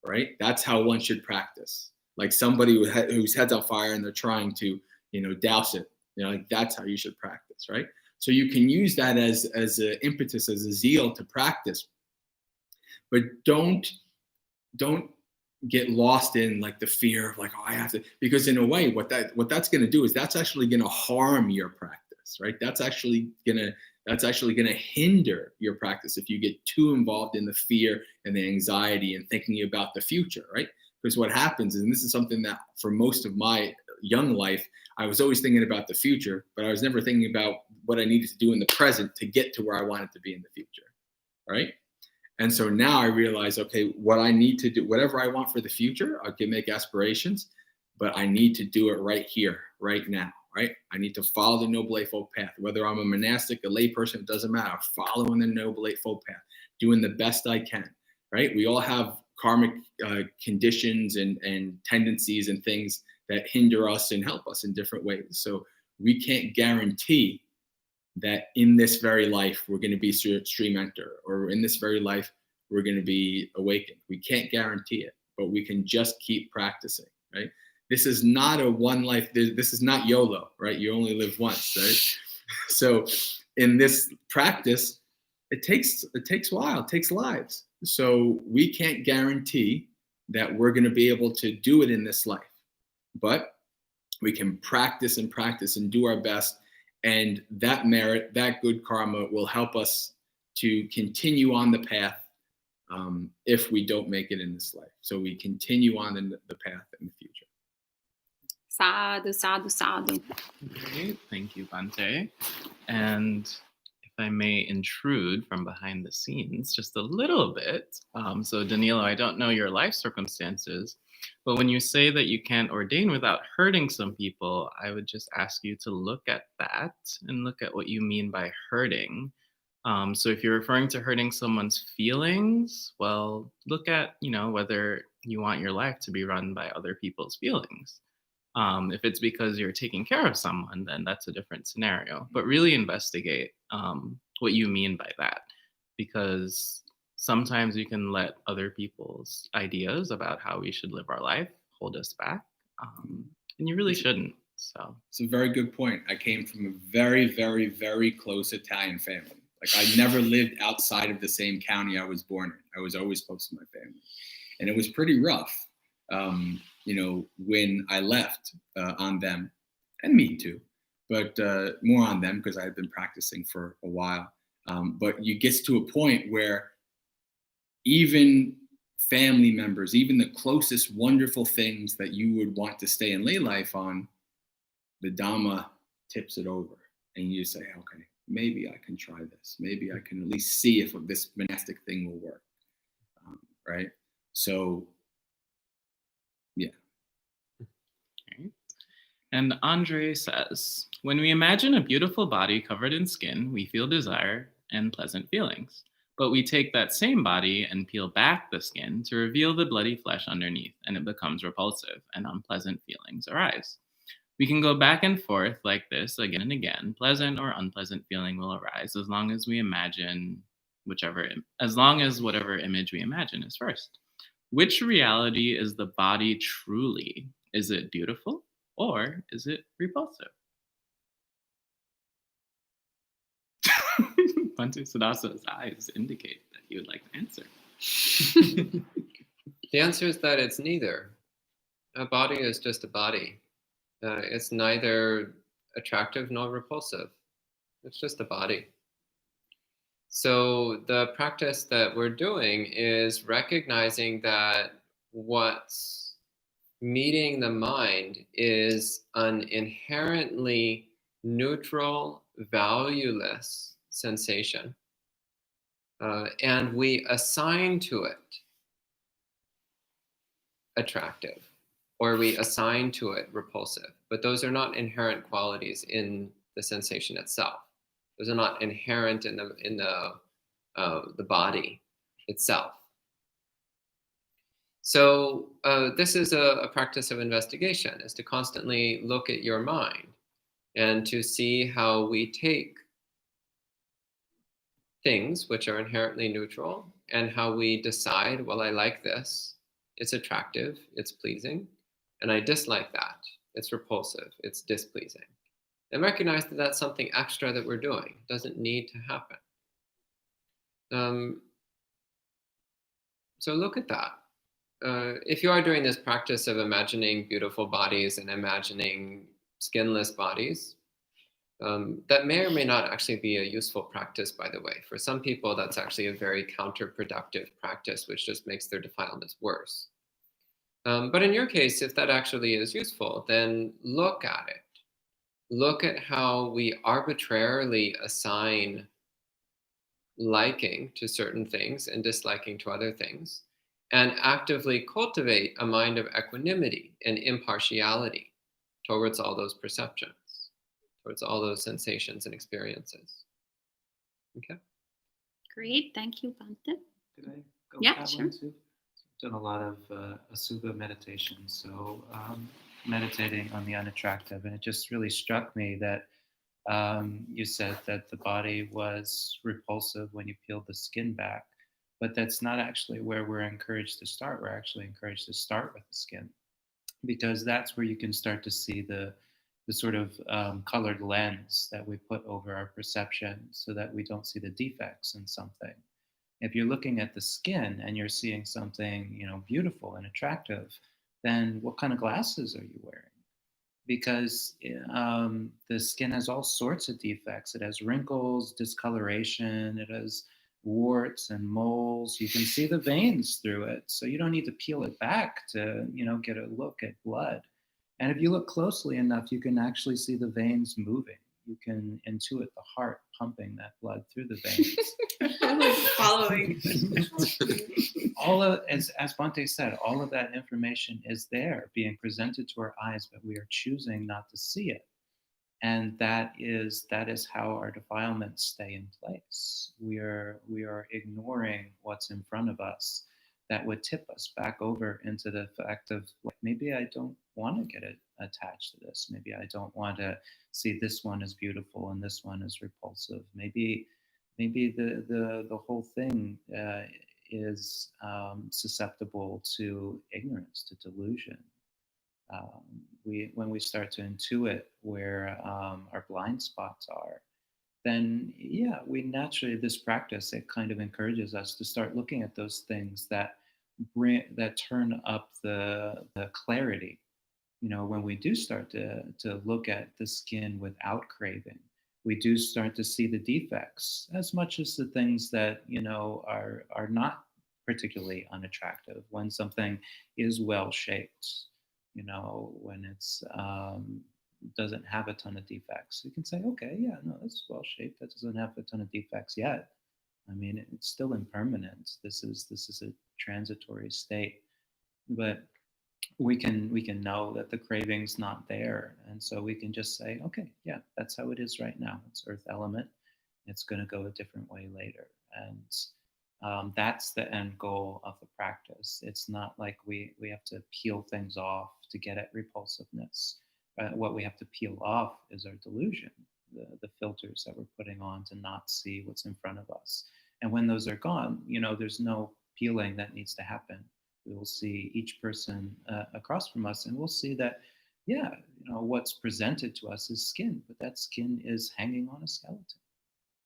right? That's how one should practice. Like somebody whose head's on fire and they're trying to, you know, douse it. You know, like that's how you should practice, right? So you can use that as an impetus, as a zeal to practice, but don't get lost in like the fear of like, oh, I have to, because in a way, what that's going to do is that's actually going to harm your practice, right? That's actually going to hinder your practice if you get too involved in the fear and the anxiety and thinking about the future, right? Because what happens is, and this is something that for most of my young life, I was always thinking about the future, but I was never thinking about what I needed to do in the present to get to where I wanted to be in the future, right? And so now I realize, okay, what I need to do, whatever I want for the future, I can make aspirations, but I need to do it right here, right now, right? I need to follow the Noble Eightfold Path. Whether I'm a monastic, a lay person, it doesn't matter. Following the Noble Eightfold Path, doing the best I can, right? We all have karmic conditions and tendencies and things that hinder us and help us in different ways. So we can't guarantee that in this very life, we're going to be stream mentor, or in this very life, we're going to be awakened. We can't guarantee it, but we can just keep practicing, right? This is not a one life, this is not YOLO, right? You only live once, right? So in this practice, it takes a while, it takes lives. So we can't guarantee that we're going to be able to do it in this life, but we can practice and practice and do our best. And that merit, that good karma will help us to continue on the path if we don't make it in this life. So we continue on the path in the future. Sadhu, sadhu, sadhu. Great. Thank you, Bhante. And if I may intrude from behind the scenes just a little bit. So Danilo, I don't know your life circumstances, but when you say that you can't ordain without hurting some people, I would just ask you to look at that and look at what you mean by hurting. So if you're referring to hurting someone's feelings, well, look at, whether you want your life to be run by other people's feelings. If it's because you're taking care of someone, then that's a different scenario. But really investigate what you mean by that, because sometimes we can let other people's ideas about how we should live our life hold us back, and you really shouldn't. So it's a very good point. I came from a very, very, very close Italian family. Like I never lived outside of the same county I was born in. I was always close to my family, and it was pretty rough. When I left on them, and me too, but more on them because I had been practicing for a while. But you get to a point where even family members, even the closest wonderful things that you would want to stay in lay life on, the Dhamma tips it over. And you say, okay, maybe I can try this. Maybe I can at least see if this monastic thing will work. Right? So, yeah. Okay. And Andre says, when we imagine a beautiful body covered in skin, we feel desire and pleasant feelings. But we take that same body and peel back the skin to reveal the bloody flesh underneath, and it becomes repulsive, and unpleasant feelings arise. We can go back and forth like this again and again. Pleasant or unpleasant feeling will arise as long as we imagine as long as whatever image we imagine is first. Which reality is the body truly? Is it beautiful or is it repulsive? Bhante Sadasa's eyes indicate that he would like to answer. The answer is that it's neither. A body is just a body. It's neither attractive nor repulsive. It's just a body. So the practice that we're doing is recognizing that what's meeting the mind is an inherently neutral, valueless sensation. And we assign to it attractive, or we assign to it repulsive. But those are not inherent qualities in the sensation itself. Those are not inherent in the body itself. So this is a practice of investigation, is to constantly look at your mind and to see how we take things which are inherently neutral and how we decide, well, I like this, it's attractive, it's pleasing, and I dislike that, it's repulsive, it's displeasing. And recognize that that's something extra that we're doing. It doesn't need to happen. So look at that. If you are doing this practice of imagining beautiful bodies and imagining skinless bodies, that may or may not actually be a useful practice, by the way. For some people, that's actually a very counterproductive practice, which just makes their defilements worse. But in your case, if that actually is useful, then look at it. Look at how we arbitrarily assign liking to certain things and disliking to other things, and actively cultivate a mind of equanimity and impartiality towards all those perceptions, towards all those sensations and experiences. Okay? Great. Thank you, Bhante. Could I go Yeah, with that sure. one too? I've done a lot of Asubha meditation, so meditating on the unattractive, and it just really struck me that you said that the body was repulsive when you peeled the skin back, but that's not actually where we're encouraged to start. We're actually encouraged to start with the skin, because that's where you can start to see the sort of colored lens that we put over our perception so that we don't see the defects in something. If you're looking at the skin and you're seeing something, beautiful and attractive, then what kind of glasses are you wearing? Because the skin has all sorts of defects. It has wrinkles, discoloration, it has warts and moles. You can see the veins through it. So you don't need to peel it back to, get a look at blood. And if you look closely enough, you can actually see the veins moving. You can intuit the heart pumping that blood through the veins. I'm like following. All of, as Bhante said, all of that information is there being presented to our eyes, but we are choosing not to see it. And that is how our defilements stay in place. We are ignoring what's in front of us that would tip us back over into the fact of, like, maybe I don't want to get attached to this. Maybe I don't want to see this one as beautiful and this one as repulsive. Maybe the whole thing is susceptible to ignorance, to delusion. When we start to intuit where our blind spots are, then we naturally, this practice, it kind of encourages us to start looking at those things that turn up the clarity. When we do start to look at the skin without craving, we do start to see the defects as much as the things that are not particularly unattractive. When something is well shaped, when it's doesn't have a ton of defects, you can say, okay, yeah, no, that's well shaped. That doesn't have a ton of defects yet. I mean, it's still impermanent. This is a transitory state, but we can know that the craving's not there, and so we can just say, okay, yeah, that's how it is right now. It's earth element. It's going to go a different way later, and That's the end goal of the practice. It's not like we have to peel things off to get at repulsiveness. What we have to peel off is our delusion, the filters that we're putting on to not see what's in front of us. And when those are gone, there's no peeling that needs to happen. We will see each person across from us, and we'll see that, what's presented to us is skin, but that skin is hanging on a skeleton.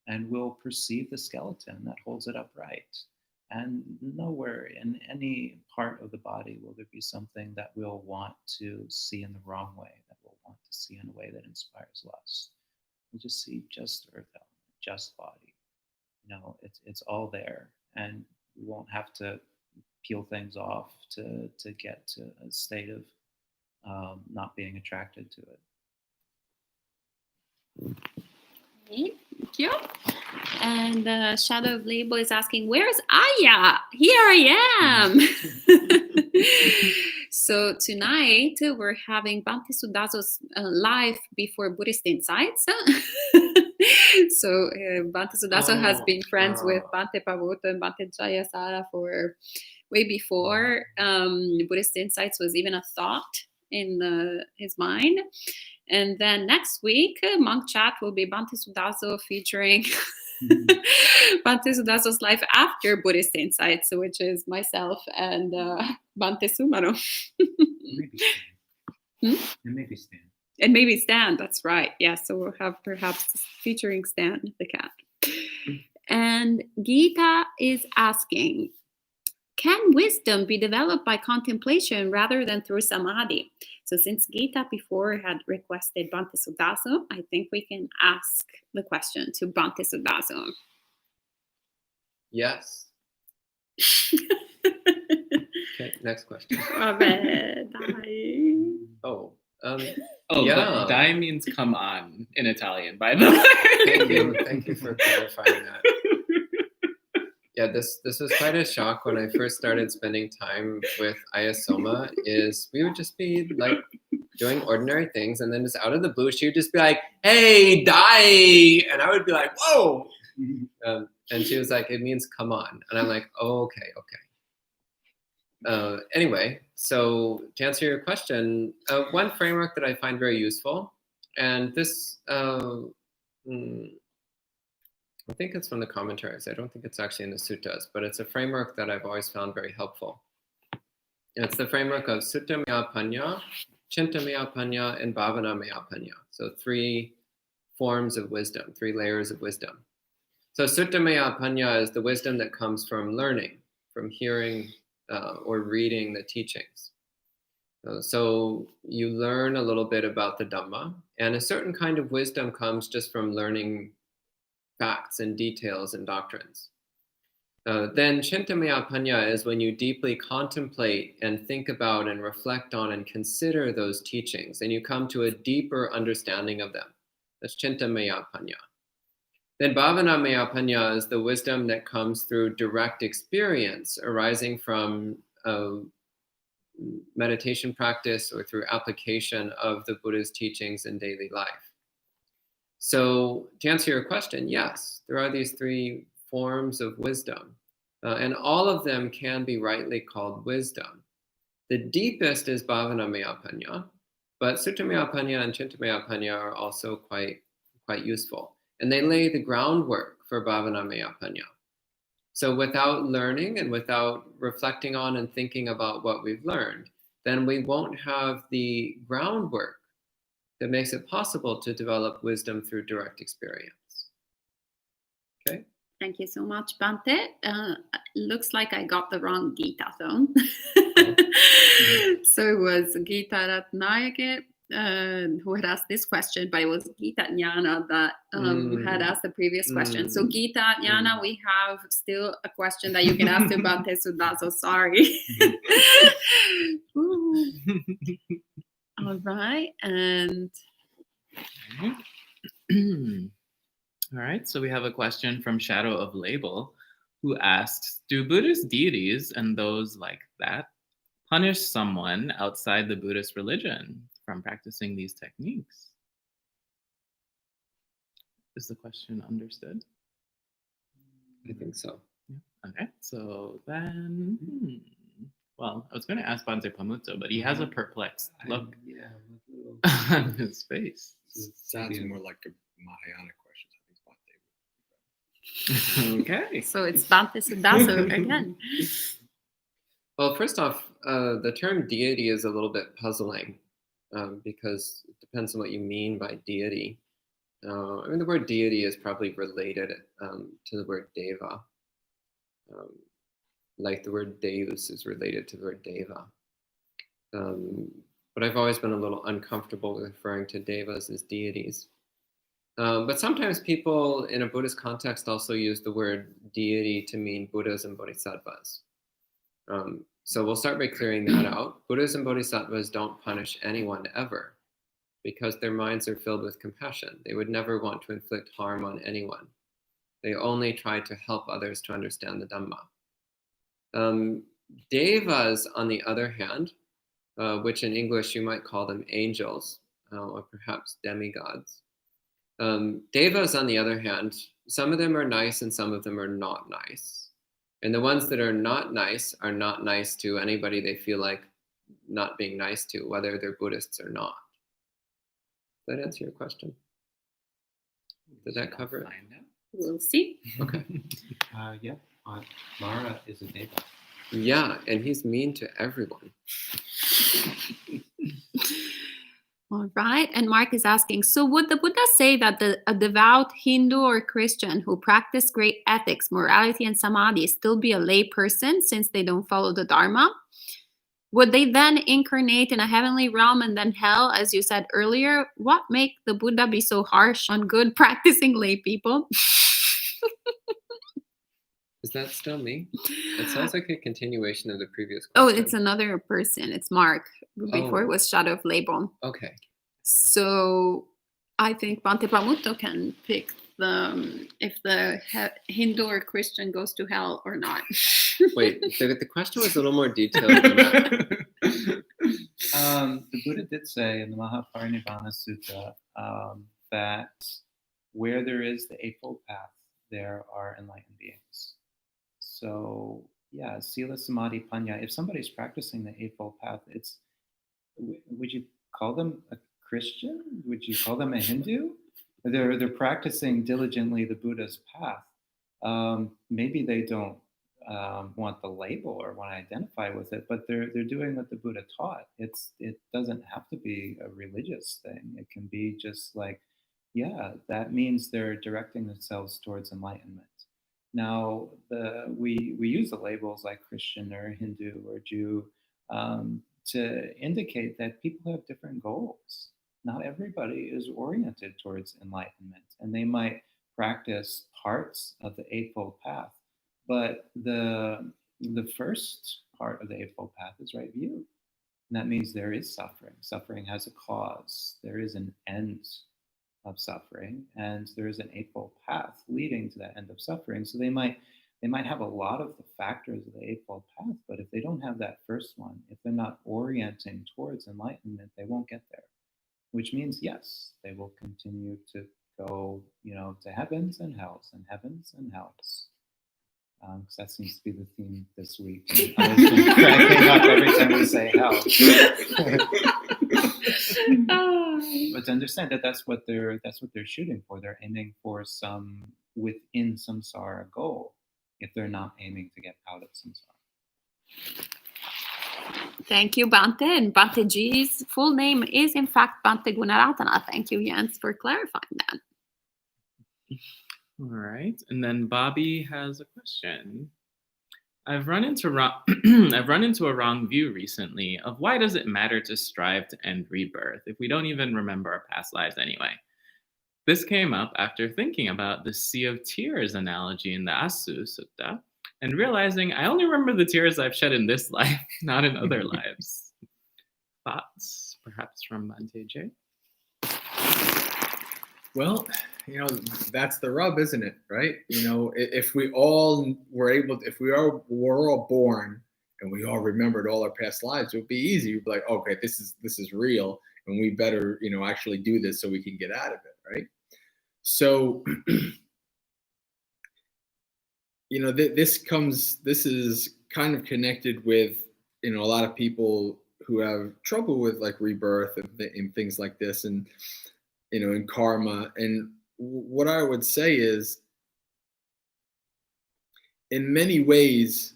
And we'll perceive the skeleton that holds it upright. And nowhere in any part of the body will there be something that we'll want to see in the wrong way, that we'll want to see in a way that inspires lust. We'll just see just earth element, just body. It's all there, and we won't have to peel things off to get to a state of not being attracted to it. Okay, thank you. And Shadow of Label is asking, where's Aya? Here I am. So tonight we're having Bhante Sudaso's live before Buddhist Insights. So Bhante Sudaso has been friends with Bhante Pavoto and Bhante Jayasara for way before Buddhist Insights was even a thought in his mind. And then next week, Monk Chat will be Bhante Sudaso featuring Bhante Sudaso's life after Buddhist Insights, which is myself and Bhante Sumaro. And maybe Stan, that's right. Yeah, so we'll have perhaps featuring Stan the cat. And Gita is asking, can wisdom be developed by contemplation rather than through samadhi? So since Gita before had requested Bhante Sudaso, I think we can ask the question to Bhante Sudaso. Yes. Okay, next question. Yeah. Dai means come on in Italian, by the way. Thank you for clarifying that. Yeah, this was quite a shock when I first started spending time with Ayasoma. Is we would just be like doing ordinary things, and then just out of the blue, she would just be like, "Hey, Dai," and I would be like, "Whoa!" And she was like, "It means come on," and I'm like, "Oh, okay." Anyway, so to answer your question, one framework that I find very useful, and this. I think it's from the commentaries. I don't think it's actually in the suttas, but it's a framework that I've always found very helpful. It's the framework of Sutta Maya Panya, Chinta Maya Panya, and Bhavana Maya Panya. So 3 forms of wisdom, 3 layers of wisdom. So Sutta Maya Panya is the wisdom that comes from learning, from hearing or reading the teachings. So you learn a little bit about the Dhamma, and a certain kind of wisdom comes just from learning facts and details and doctrines. Then Chintamaya Panya is when you deeply contemplate and think about and reflect on and consider those teachings, and you come to a deeper understanding of them. That's Chintamaya Panya. Then Bhavanamaya Panya is the wisdom that comes through direct experience arising from meditation practice or through application of the Buddha's teachings in daily life. So to answer your question, yes, there are these 3 forms of wisdom, and all of them can be rightly called wisdom. The deepest is Bhavanamaya Panya, but Suttamaya Panya and Chintamaya Panya are also quite useful, and they lay the groundwork for Bhavanamaya Panya. So without learning and without reflecting on and thinking about what we've learned, then we won't have the groundwork that makes it possible to develop wisdom through direct experience. Okay? Thank you so much, Bhante. Looks like I got the wrong Gita though. So it was Gita Ratnayake who had asked this question, but it was Gita Jnana that had asked the previous question. So Gita Jnana, we have still a question that you can ask to Bhante Sudaso. Sorry. All right, and all right, so we have a question from Shadow of Label, who asks, do Buddhist deities and those like that punish someone outside the Buddhist religion from practicing these techniques? Is the question understood? I think so. Okay, so then, well, I was going to ask Bante Pamuto, but he has a perplexed look Yeah. on his face. Sounds more like a Mahayana question. Okay. So it's Bante Sudaso again. Well, first off, the term deity is a little bit puzzling because it depends on what you mean by deity. I mean, the word deity is probably related to the word deva, like the word deus is related to the word deva. But I've always been a little uncomfortable with referring to devas as deities. But sometimes people in a Buddhist context also use the word deity to mean Buddhas and Bodhisattvas. So we'll start by clearing that out. Buddhas and Bodhisattvas don't punish anyone ever because their minds are filled with compassion. They would never want to inflict harm on anyone. They only try to help others to understand the Dhamma. Devas, on the other hand, which in English you might call them angels or perhaps demigods. Devas, on the other hand, some of them are nice and some of them are not nice. And the ones that are not nice to anybody they feel like not being nice to, whether they're Buddhists or not. Does that answer your question? Did that cover it? We'll see. Okay. Yeah. Mara is a deva. Yeah, and he's mean to everyone. All right. And Mark is asking, so would the Buddha say that a devout Hindu or Christian who practice great ethics, morality, and samadhi still be a lay person since they don't follow the Dharma? Would they then incarnate in a heavenly realm and then hell, as you said earlier? What make the Buddha be so harsh on good practicing lay people? Is that still me? It sounds like a continuation of the previous Oh, question. it's another person. It's Mark. Before it was Shadow of Label. Okay. So I think Bante Pamuto can pick if the Hindu or Christian goes to hell or not. Wait, the question was a little more detailed than that. The Buddha did say in the Mahaparinibbana Sutta that where there is the Eightfold Path, there are enlightened beings. So yeah, Sila, Samadhi, Panya. If somebody's practicing the Eightfold Path, would you call them a Christian? Would you call them a Hindu? They're practicing diligently the Buddha's path. Maybe they don't want the label or want to identify with it, but they're doing what the Buddha taught. It doesn't have to be a religious thing. It can be just like, yeah, that means they're directing themselves towards enlightenment. Now, we use the labels like Christian or Hindu or Jew to indicate that people have different goals. Not everybody is oriented towards enlightenment, and they might practice parts of the Eightfold Path, but the first part of the Eightfold Path is right view. And that means there is suffering. Suffering has a cause. There is an end of suffering, and there is an Eightfold Path leading to that end of suffering. So they might have a lot of the factors of the Eightfold Path, but if they don't have that first one, if they're not orienting towards enlightenment, they won't get there. Which means, yes, they will continue to go, to heavens and hells and heavens and hells. Because that seems to be the theme this week. And I was been cracking up every time we say hell. But to understand that that's what they're shooting for. They're aiming for some within samsara goal, if they're not aiming to get out of samsara. Thank you, Bante. And Bante G's full name is, in fact, Bante Gunaratana. Thank you, Jens, for clarifying that. All right. And then Bobby has a question. I've run into a wrong view recently of why does it matter to strive to end rebirth if we don't even remember our past lives anyway? This came up after thinking about the Sea of Tears analogy in the Asu Sutta, and realizing I only remember the tears I've shed in this life, not in other lives. Thoughts, perhaps from Bante J? Well, that's the rub, isn't it? Right? If we all if we were all born and we all remembered all our past lives, it would be easy. We'd be like, okay, this is real, and we better, actually do this so we can get out of it, right? So this is kind of connected with, a lot of people who have trouble with like rebirth and things like this, and, in karma. And what I would say is, in many ways,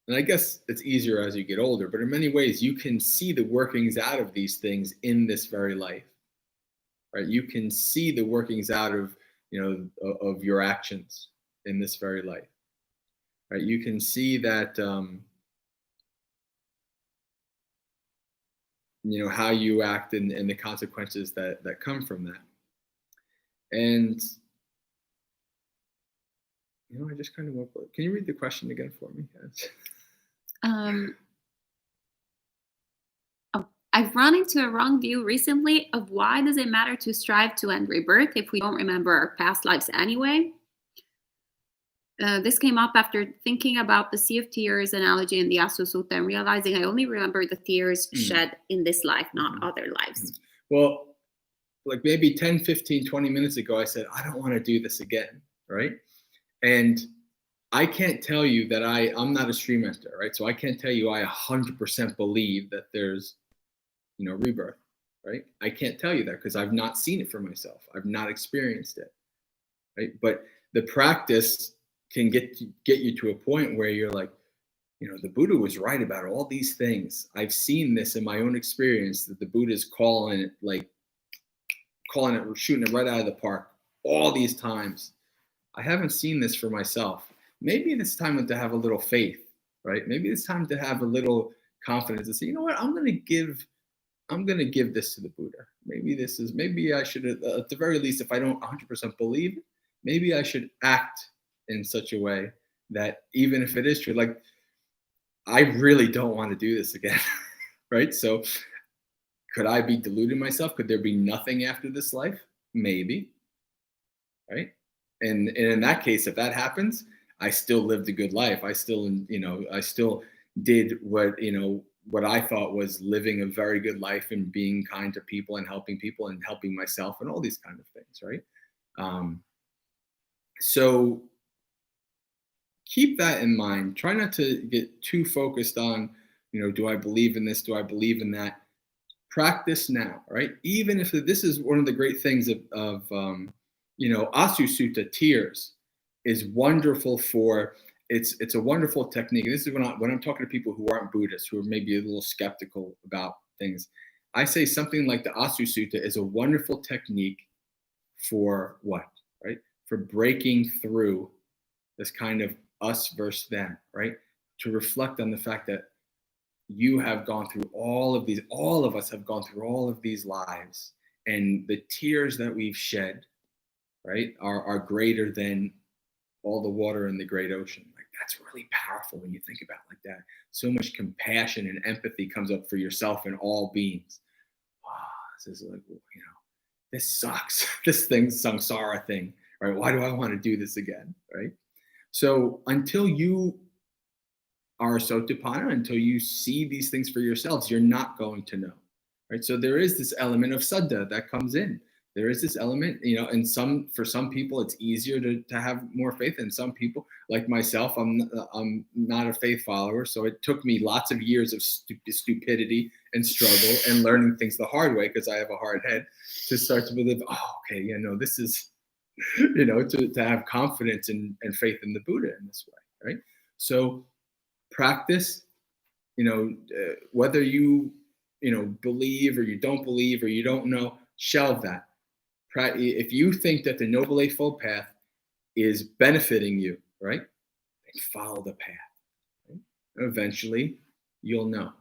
and I guess it's easier as you get older, but in many ways, you can see the workings out of these things in this very life, right? You can see the workings out of, of your actions in this very life, right? You can see that, how you act and the consequences that come from that. And, I just kind of went, can you read the question again for me? I've run into a wrong view recently of why does it matter to strive to end rebirth if we don't remember our past lives anyway? This came up after thinking about the Sea of Tears analogy in the Asu Sutta and realizing I only remember the tears shed in this life, not other lives. Well, like maybe 10, 15, 20 minutes ago, I said, I don't want to do this again, right? And I can't tell you that I'm not a stream enter, right? So I can't tell you I 100% believe that there's, rebirth, right? I can't tell you that because I've not seen it for myself. I've not experienced it, right? But the practice can get you to a point where you're like, the Buddha was right about all these things. I've seen this in my own experience, that the Buddha's calling it, shooting it right out of the park all these times. I haven't seen this for myself. Maybe it's time to have a little faith, right? Maybe it's time to have a little confidence and say, you know what, I'm going to give this to the Buddha. Maybe I should, at the very least, if I don't 100% believe, maybe I should act in such a way that even if it is true, like, I really don't want to do this again, right? So could I be deluding myself? Could there be nothing after this life? Maybe, right? And in that case, if that happens, I still lived a good life. I still did what I thought was living a very good life and being kind to people and helping myself and all these kind of things, right? So keep that in mind. Try not to get too focused on, do I believe in this? Do I believe in that? Practice now, right? Even if this is one of the great things of Asu Sutta, tears, is wonderful for, it's a wonderful technique. And this is when I'm talking to people who aren't Buddhists, who are maybe a little skeptical about things. I say something like the Asu Sutta is a wonderful technique for what, right? For breaking through this kind of us versus them, right? To reflect on the fact that you have gone through all of us have gone through all of these lives, and the tears that we've shed, right, are greater than all the water in the great ocean. Like, that's really powerful when you think about it like that. So much compassion and empathy comes up for yourself and all beings. This is like, this sucks. This thing, samsara thing, right? Why do I want to do this again, right? So until you are Sotapanna, until you see these things for yourselves, you're not going to know, right? So there is this element of saddha that comes in. There is this element, and for some people, it's easier to have more faith. And some people, like myself, I'm not a faith follower. So it took me lots of years of stupidity and struggle and learning things the hard way, because I have a hard head, to start to believe, this is, to have confidence and faith in the Buddha in this way, right? So practice, whether you, believe or you don't believe or you don't know, shelve that. If you think that the Noble Eightfold Path is benefiting you, right, then follow the path. Right? Eventually, you'll know.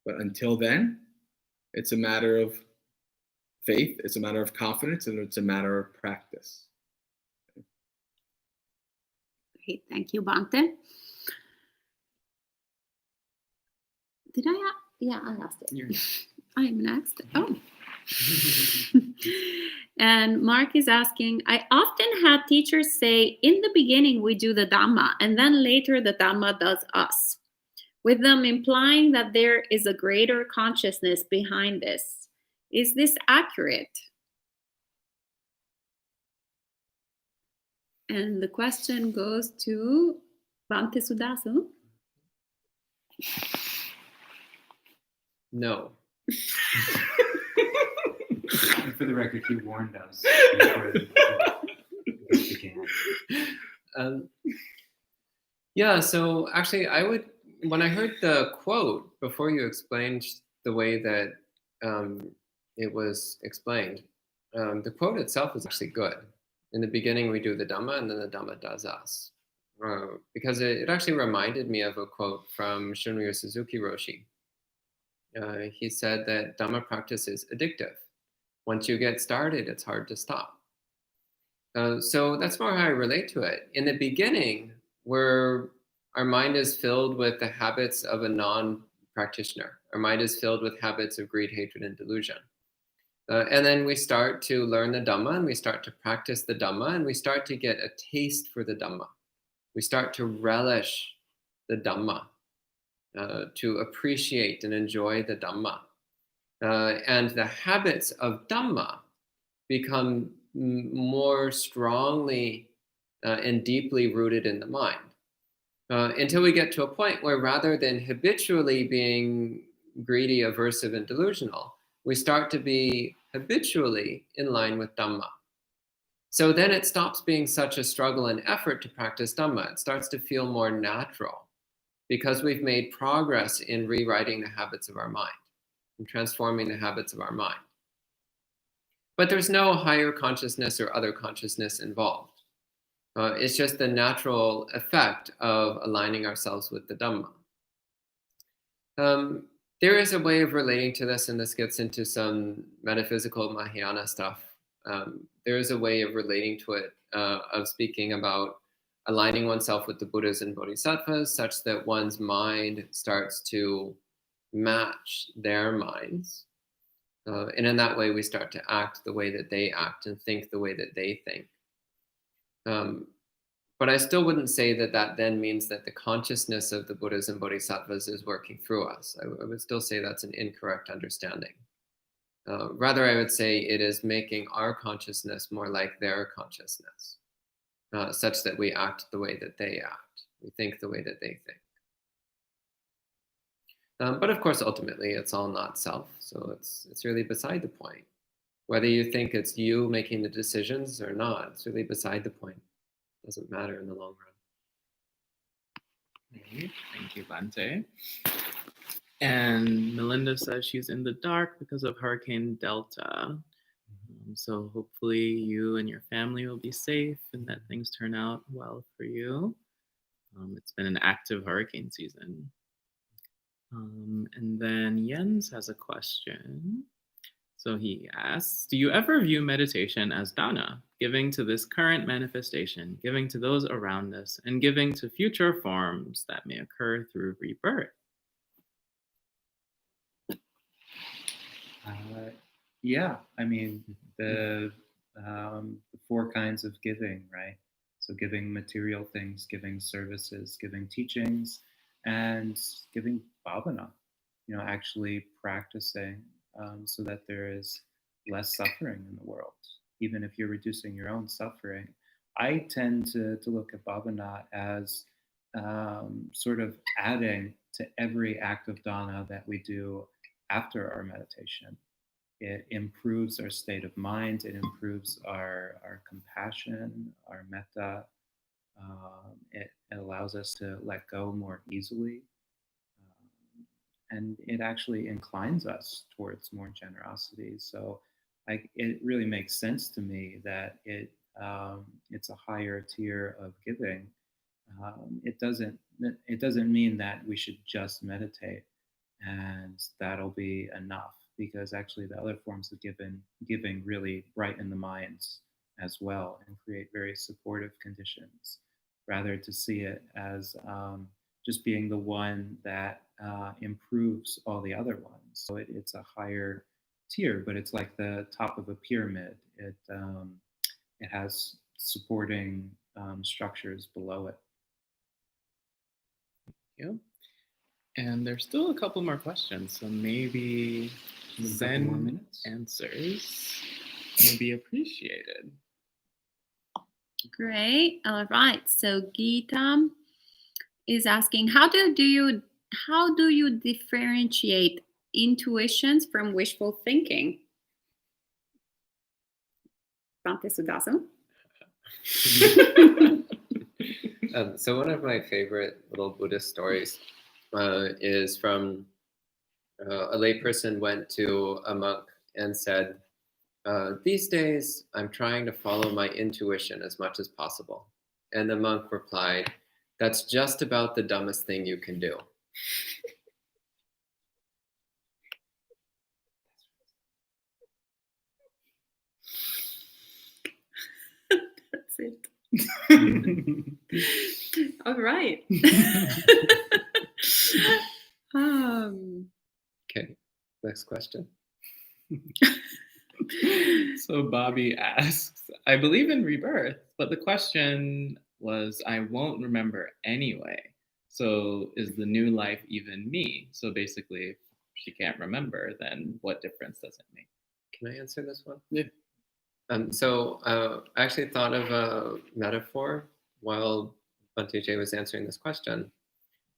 But until then, it's a matter of faith, it's a matter of confidence, and it's a matter of practice. Great, thank you, Bhante. Did I? Yeah, I asked it. You're I'm next. Oh. And Mark is asking, I often had teachers say, in the beginning we do the Dhamma, and then later the Dhamma does us, with them implying that there is a greater consciousness behind this. Is this accurate? And the question goes to Bhante Sudasu. No. And for the record, he warned us before this began. Yeah, so actually when I heard the quote before you explained the way that it was explained, the quote itself is actually good. In the beginning, we do the Dhamma, and then the Dhamma does us. Because it actually reminded me of a quote from Shunryu Suzuki Roshi. He said that Dhamma practice is addictive. Once you get started, it's hard to stop. So that's more how I relate to it. In the beginning, where our mind is filled with the habits of a non-practitioner. Our mind is filled with habits of greed, hatred, and delusion. And then we start to learn the Dhamma, and we start to practice the Dhamma, and we start to get a taste for the Dhamma. We start to relish the Dhamma, to appreciate and enjoy the Dhamma. And the habits of Dhamma become more strongly and deeply rooted in the mind. Until we get to a point where rather than habitually being greedy, aversive, and delusional, we start to be habitually in line with Dhamma. So then it stops being such a struggle and effort to practice Dhamma. It starts to feel more natural because we've made progress in rewriting the habits of our mind and transforming the habits of our mind. But there's no higher consciousness or other consciousness involved. It's just the natural effect of aligning ourselves with the Dhamma. There is a way of relating to this, and this gets into some metaphysical Mahayana stuff. There is a way of relating to it, of speaking about aligning oneself with the Buddhas and Bodhisattvas such that one's mind starts to match their minds. And in that way, we start to act the way that they act and think the way that they think. But I still wouldn't say that that then means that the consciousness of the Buddhas and Bodhisattvas is working through us. I would still say that's an incorrect understanding. Rather, I would say it is making our consciousness more like their consciousness, such that we act the way that they act. We think the way that they think. But of course, ultimately, it's all not self, so it's really beside the point. Whether you think it's you making the decisions or not, it's really beside the point. It doesn't matter in the long run. Great. Thank you, Bhante. And Melinda says she's in the dark because of Hurricane Delta. So hopefully you and your family will be safe and that things turn out well for you. It's been an active hurricane season. And then Jens has a question. So he asks, do you ever view meditation as dana, giving to this current manifestation, giving to those around us, and giving to future forms that may occur through rebirth? Yeah, I mean, the 4 kinds of giving, right? So giving material things, giving services, giving teachings, and giving bhavana, actually practicing so that there is less suffering in the world, even if you're reducing your own suffering. I tend to look at bhavana as sort of adding to every act of dana that we do after our meditation. It improves our state of mind. It improves our compassion, our metta. It allows us to let go more easily. And it actually inclines us towards more generosity. So it really makes sense to me that it's a higher tier of giving. It doesn't mean that we should just meditate and that'll be enough, because actually the other forms of giving really brighten the minds as well and create very supportive conditions, rather to see it as just being the one that improves all the other ones. So it's a higher tier, but it's like the top of a pyramid. It has supporting structures below it. Thank you. And there's still a couple more questions, so maybe Zen more minutes. Answers may be appreciated. Great. All right. So Geeta is asking, how do you differentiate intuitions from wishful thinking? Bhante Sudasan. So one of my favorite little Buddhist stories is from a layperson went to a monk and said, these days I'm trying to follow my intuition as much as possible. And the monk replied, that's just about the dumbest thing you can do. That's it. All right. Okay, next question. So Bobby asks, I believe in rebirth, but the question was, I won't remember anyway. So is the new life even me? So basically, if she can't remember, then what difference does it make? Can I answer this one? Yeah. So I actually thought of a metaphor while Bhante J was answering this question.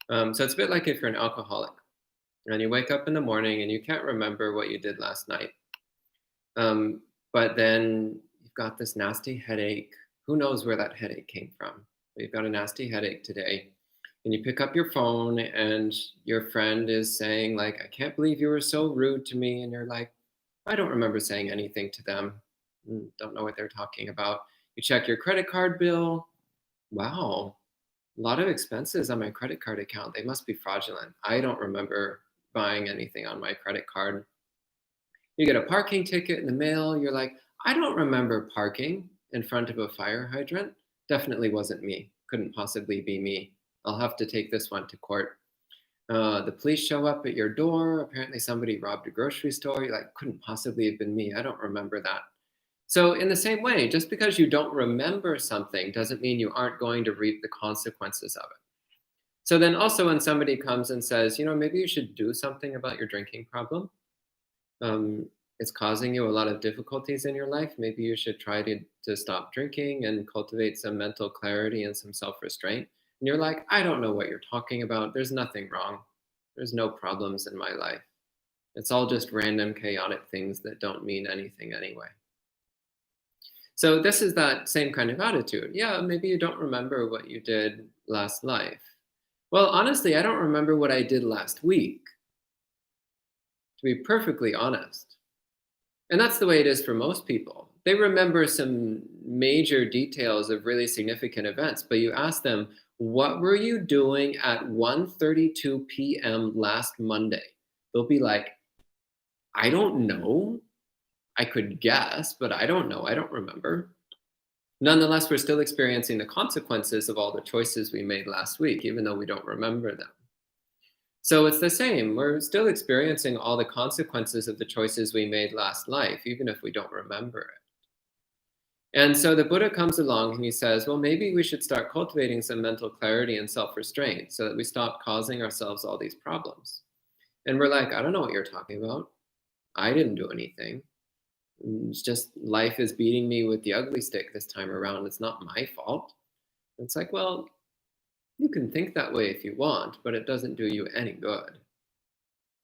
So it's a bit like if you're an alcoholic and you wake up in the morning and you can't remember what you did last night. But then you've got this nasty headache. Who knows where that headache came from? But you've got a nasty headache today. And you pick up your phone and your friend is saying, like, I can't believe you were so rude to me. And you're like, I don't remember saying anything to them. Don't know what they're talking about. You check your credit card bill. Wow, a lot of expenses on my credit card account. They must be fraudulent. I don't remember buying anything on my credit card. You get a parking ticket in the mail. You're like, I don't remember parking in front of a fire hydrant. Definitely wasn't me. Couldn't possibly be me. I'll have to take this one to court. The police show up at your door. Apparently somebody robbed a grocery store. You're like, couldn't possibly have been me. I don't remember that. So in the same way, just because you don't remember something doesn't mean you aren't going to reap the consequences of it. So then also when somebody comes and says, maybe you should do something about your drinking problem. It's causing you a lot of difficulties in your life. Maybe you should try to stop drinking and cultivate some mental clarity and some self-restraint. And you're like, I don't know what you're talking about. There's nothing wrong. There's no problems in my life. It's all just random chaotic things that don't mean anything anyway. So this is that same kind of attitude. Yeah, maybe you don't remember what you did last life. Well, honestly, I don't remember what I did last week, to be perfectly honest. And that's the way it is for most people. They remember some major details of really significant events, but you ask them, what were you doing at 1:32 p.m. last Monday? They'll be like, I don't know. I could guess, but I don't know. I don't remember. Nonetheless, we're still experiencing the consequences of all the choices we made last week, even though we don't remember them. So it's the same. We're still experiencing all the consequences of the choices we made last life, even if we don't remember it. And so the Buddha comes along and he says, well, maybe we should start cultivating some mental clarity and self-restraint so that we stop causing ourselves all these problems. And we're like, I don't know what you're talking about. I didn't do anything. It's just life is beating me with the ugly stick this time around. It's not my fault. It's like, well, you can think that way if you want, but it doesn't do you any good.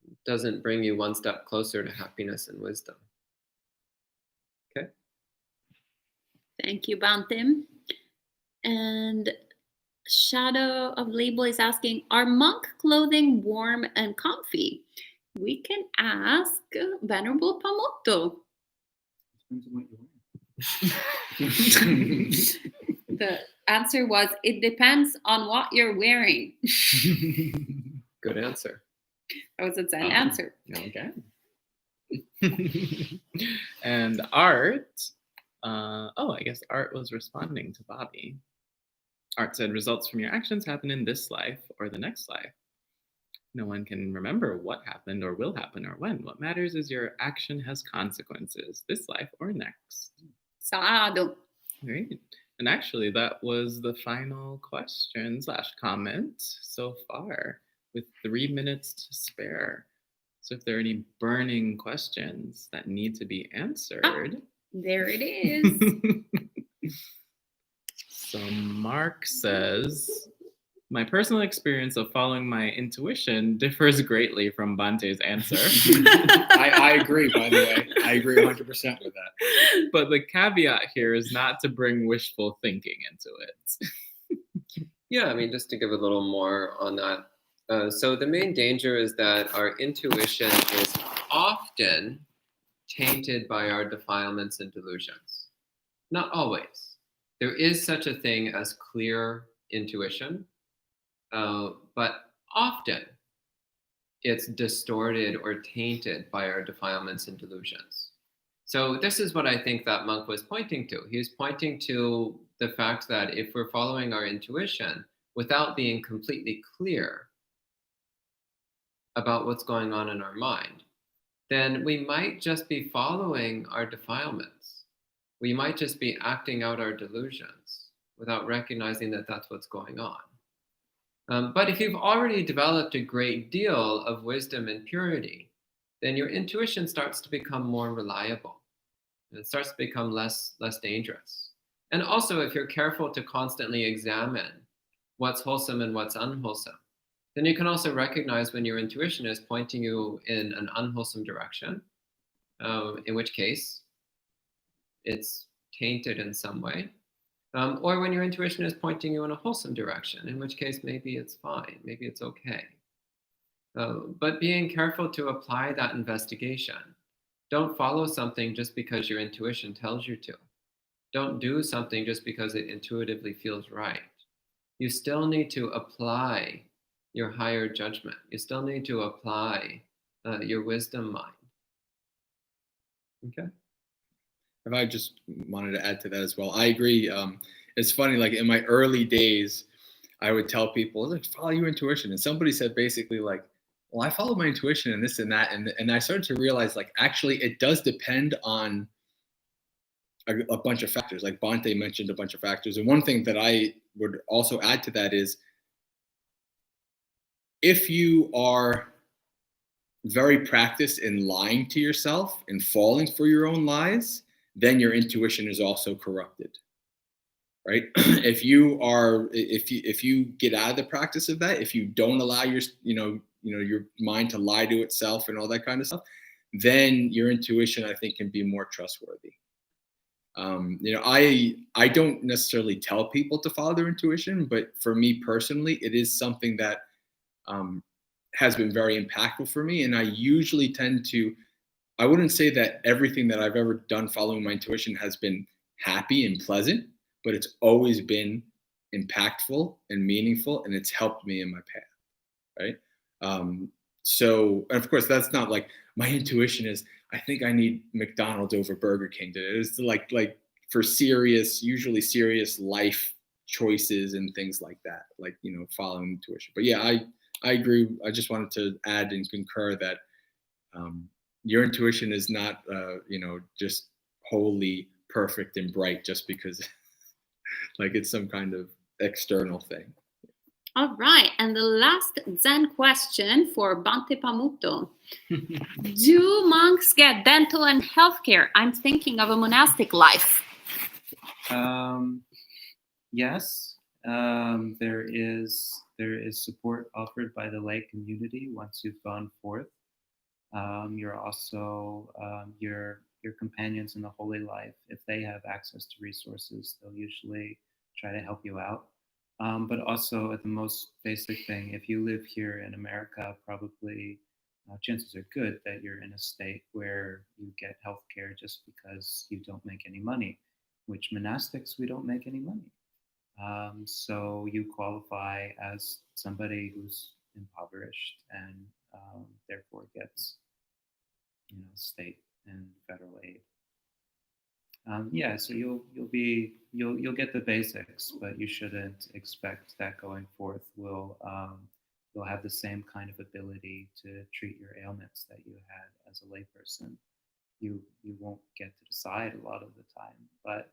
It doesn't bring you one step closer to happiness and wisdom. Okay? Thank you, Bhante. And Shadow of Label is asking, are monk clothing warm and comfy? We can ask Venerable Pamoto. Depends on what you're wearing. The answer was, it depends on what you're wearing. Good answer. That was a Zen answer. Okay. And Art, I guess Art was responding to Bobby. Art said, results from your actions happen in this life or the next life. No one can remember what happened or will happen or when. What matters is your action has consequences, this life or next. Sadhu. Great. And actually, that was the final question / comment so far, with 3 minutes to spare. So if there are any burning questions that need to be answered. There it is. So Mark says, my personal experience of following my intuition differs greatly from Bante's answer. I agree, by the way. I agree 100% with that. But the caveat here is not to bring wishful thinking into it. Yeah, I mean, just to give a little more on that. So the main danger is that our intuition is often tainted by our defilements and delusions. Not always. There is such a thing as clear intuition, but often it's distorted or tainted by our defilements and delusions. So this is what I think that monk was pointing to. He was pointing to the fact that if we're following our intuition without being completely clear about what's going on in our mind, then we might just be following our defilements. We might just be acting out our delusions without recognizing that that's what's going on. But if you've already developed a great deal of wisdom and purity, then your intuition starts to become more reliable. It starts to become less dangerous. And also, if you're careful to constantly examine what's wholesome and what's unwholesome, then you can also recognize when your intuition is pointing you in an unwholesome direction, in which case it's tainted in some way. Or when your intuition is pointing you in a wholesome direction, in which case maybe it's fine, maybe it's okay. But being careful to apply that investigation. Don't follow something just because your intuition tells you to. Don't do something just because it intuitively feels right. You still need to apply your higher judgment. You still need to apply your wisdom mind. Okay? If I just wanted to add to that as well, I agree. It's funny, like in my early days, I would tell people, like, follow your intuition. And somebody said basically like, well, I follow my intuition and this and that. And I started to realize like, actually, it does depend on a bunch of factors. Like Bante mentioned a bunch of factors. And one thing that I would also add to that is, if you are very practiced in lying to yourself and falling for your own lies, then your intuition is also corrupted, right? If you get out of the practice of that, if you don't allow your mind to lie to itself and all that kind of stuff, then your intuition, I think, can be more trustworthy. I don't necessarily tell people to follow their intuition, but for me personally, it is something that has been very impactful for me. And I usually tend to, I wouldn't say that everything that I've ever done following my intuition has been happy and pleasant, but it's always been impactful and meaningful, and it's helped me in my path, right? So, and of course, that's not like my intuition is, I think I need McDonald's over Burger King today. It's like for usually serious life choices and things like that, like, following intuition. But yeah, I agree. I just wanted to add and concur that your intuition is not, just wholly perfect and bright just because like it's some kind of external thing. All right. And the last Zen question for Bhante Pamuto. Do monks get dental and healthcare? I'm thinking of a monastic life. Yes. There is support offered by the lay community once you've gone forth. You're also your companions in the holy life. If they have access to resources, they'll usually try to help you out. But also, at the most basic thing, if you live here in America, probably chances are good that you're in a state where you get healthcare just because you don't make any money. Which monastics, we don't make any money. So you qualify as somebody who's impoverished and therefore gets, state and federal aid. So you'll get the basics, but you shouldn't expect that going forth you'll have the same kind of ability to treat your ailments that you had as a layperson. You won't get to decide a lot of the time, but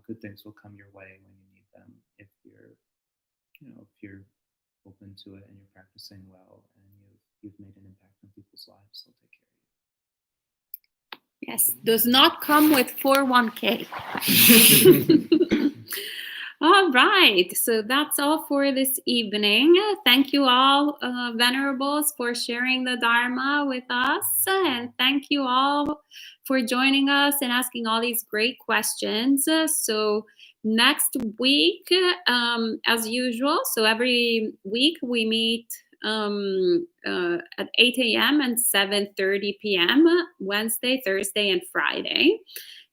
good things will come your way when you need them if you're open to it and you're practicing well and you've made an impact on people's lives. They'll take care of you. Yes, does not come with 401k. All right, so that's all for this evening. Thank you all, Venerables, for sharing the Dharma with us. And thank you all for joining us and asking all these great questions. So next week, as usual, so every week we meet at 8 a.m. and 7:30 p.m. Wednesday, Thursday, and Friday.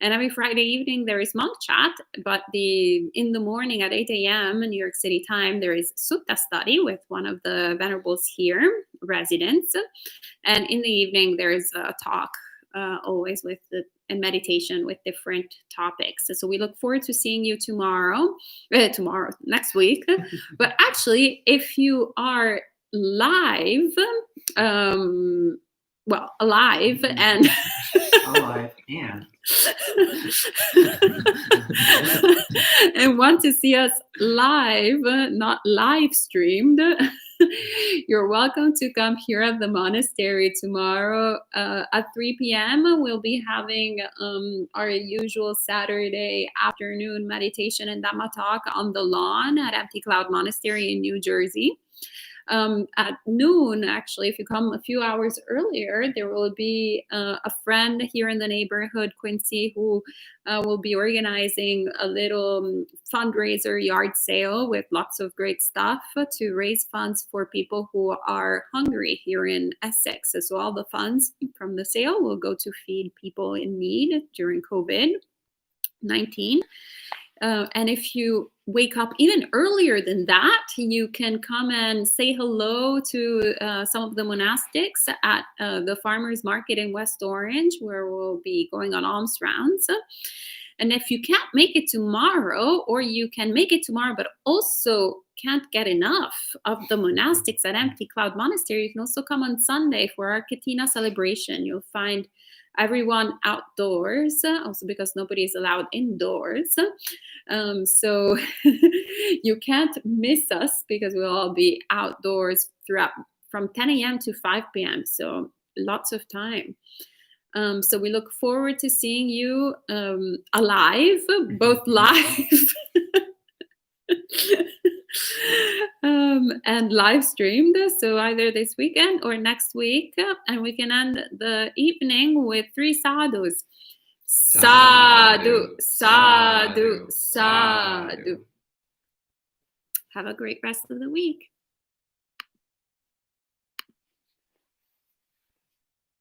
And every Friday evening there is monk chat, but in the morning at 8 a.m. in New York City time, there is sutta study with one of the venerables here, residents. And in the evening there is a talk, always with and meditation with different topics. So we look forward to seeing you next week. But actually, if you are live, alive and Alive and and want to see us live, not live streamed, you're welcome to come here at the monastery tomorrow at 3 p.m. We'll be having our usual Saturday afternoon meditation and Dhamma talk on the lawn at Empty Cloud Monastery in New Jersey. At noon, actually, if you come a few hours earlier, there will be a friend here in the neighborhood, Quincy, who will be organizing a little fundraiser yard sale with lots of great stuff to raise funds for people who are hungry here in Essex. So all the funds from the sale will go to feed people in need during COVID-19. And if you wake up even earlier than that, you can come and say hello to some of the monastics at the farmers market in West Orange, where we'll be going on alms rounds. And if you can't make it tomorrow, or you can make it tomorrow but also can't get enough of the monastics at Empty Cloud Monastery, you can also come on Sunday for our Katina celebration. You'll find everyone outdoors, also because nobody is allowed indoors. So you can't miss us because we'll all be outdoors throughout from 10 a.m. to 5 p.m. So lots of time. So we look forward to seeing you alive, both live and live streamed. So either this weekend or next week. And we can end the evening with 3 sadhus. Sadhu, sadhu, sadhu. Have a great rest of the week.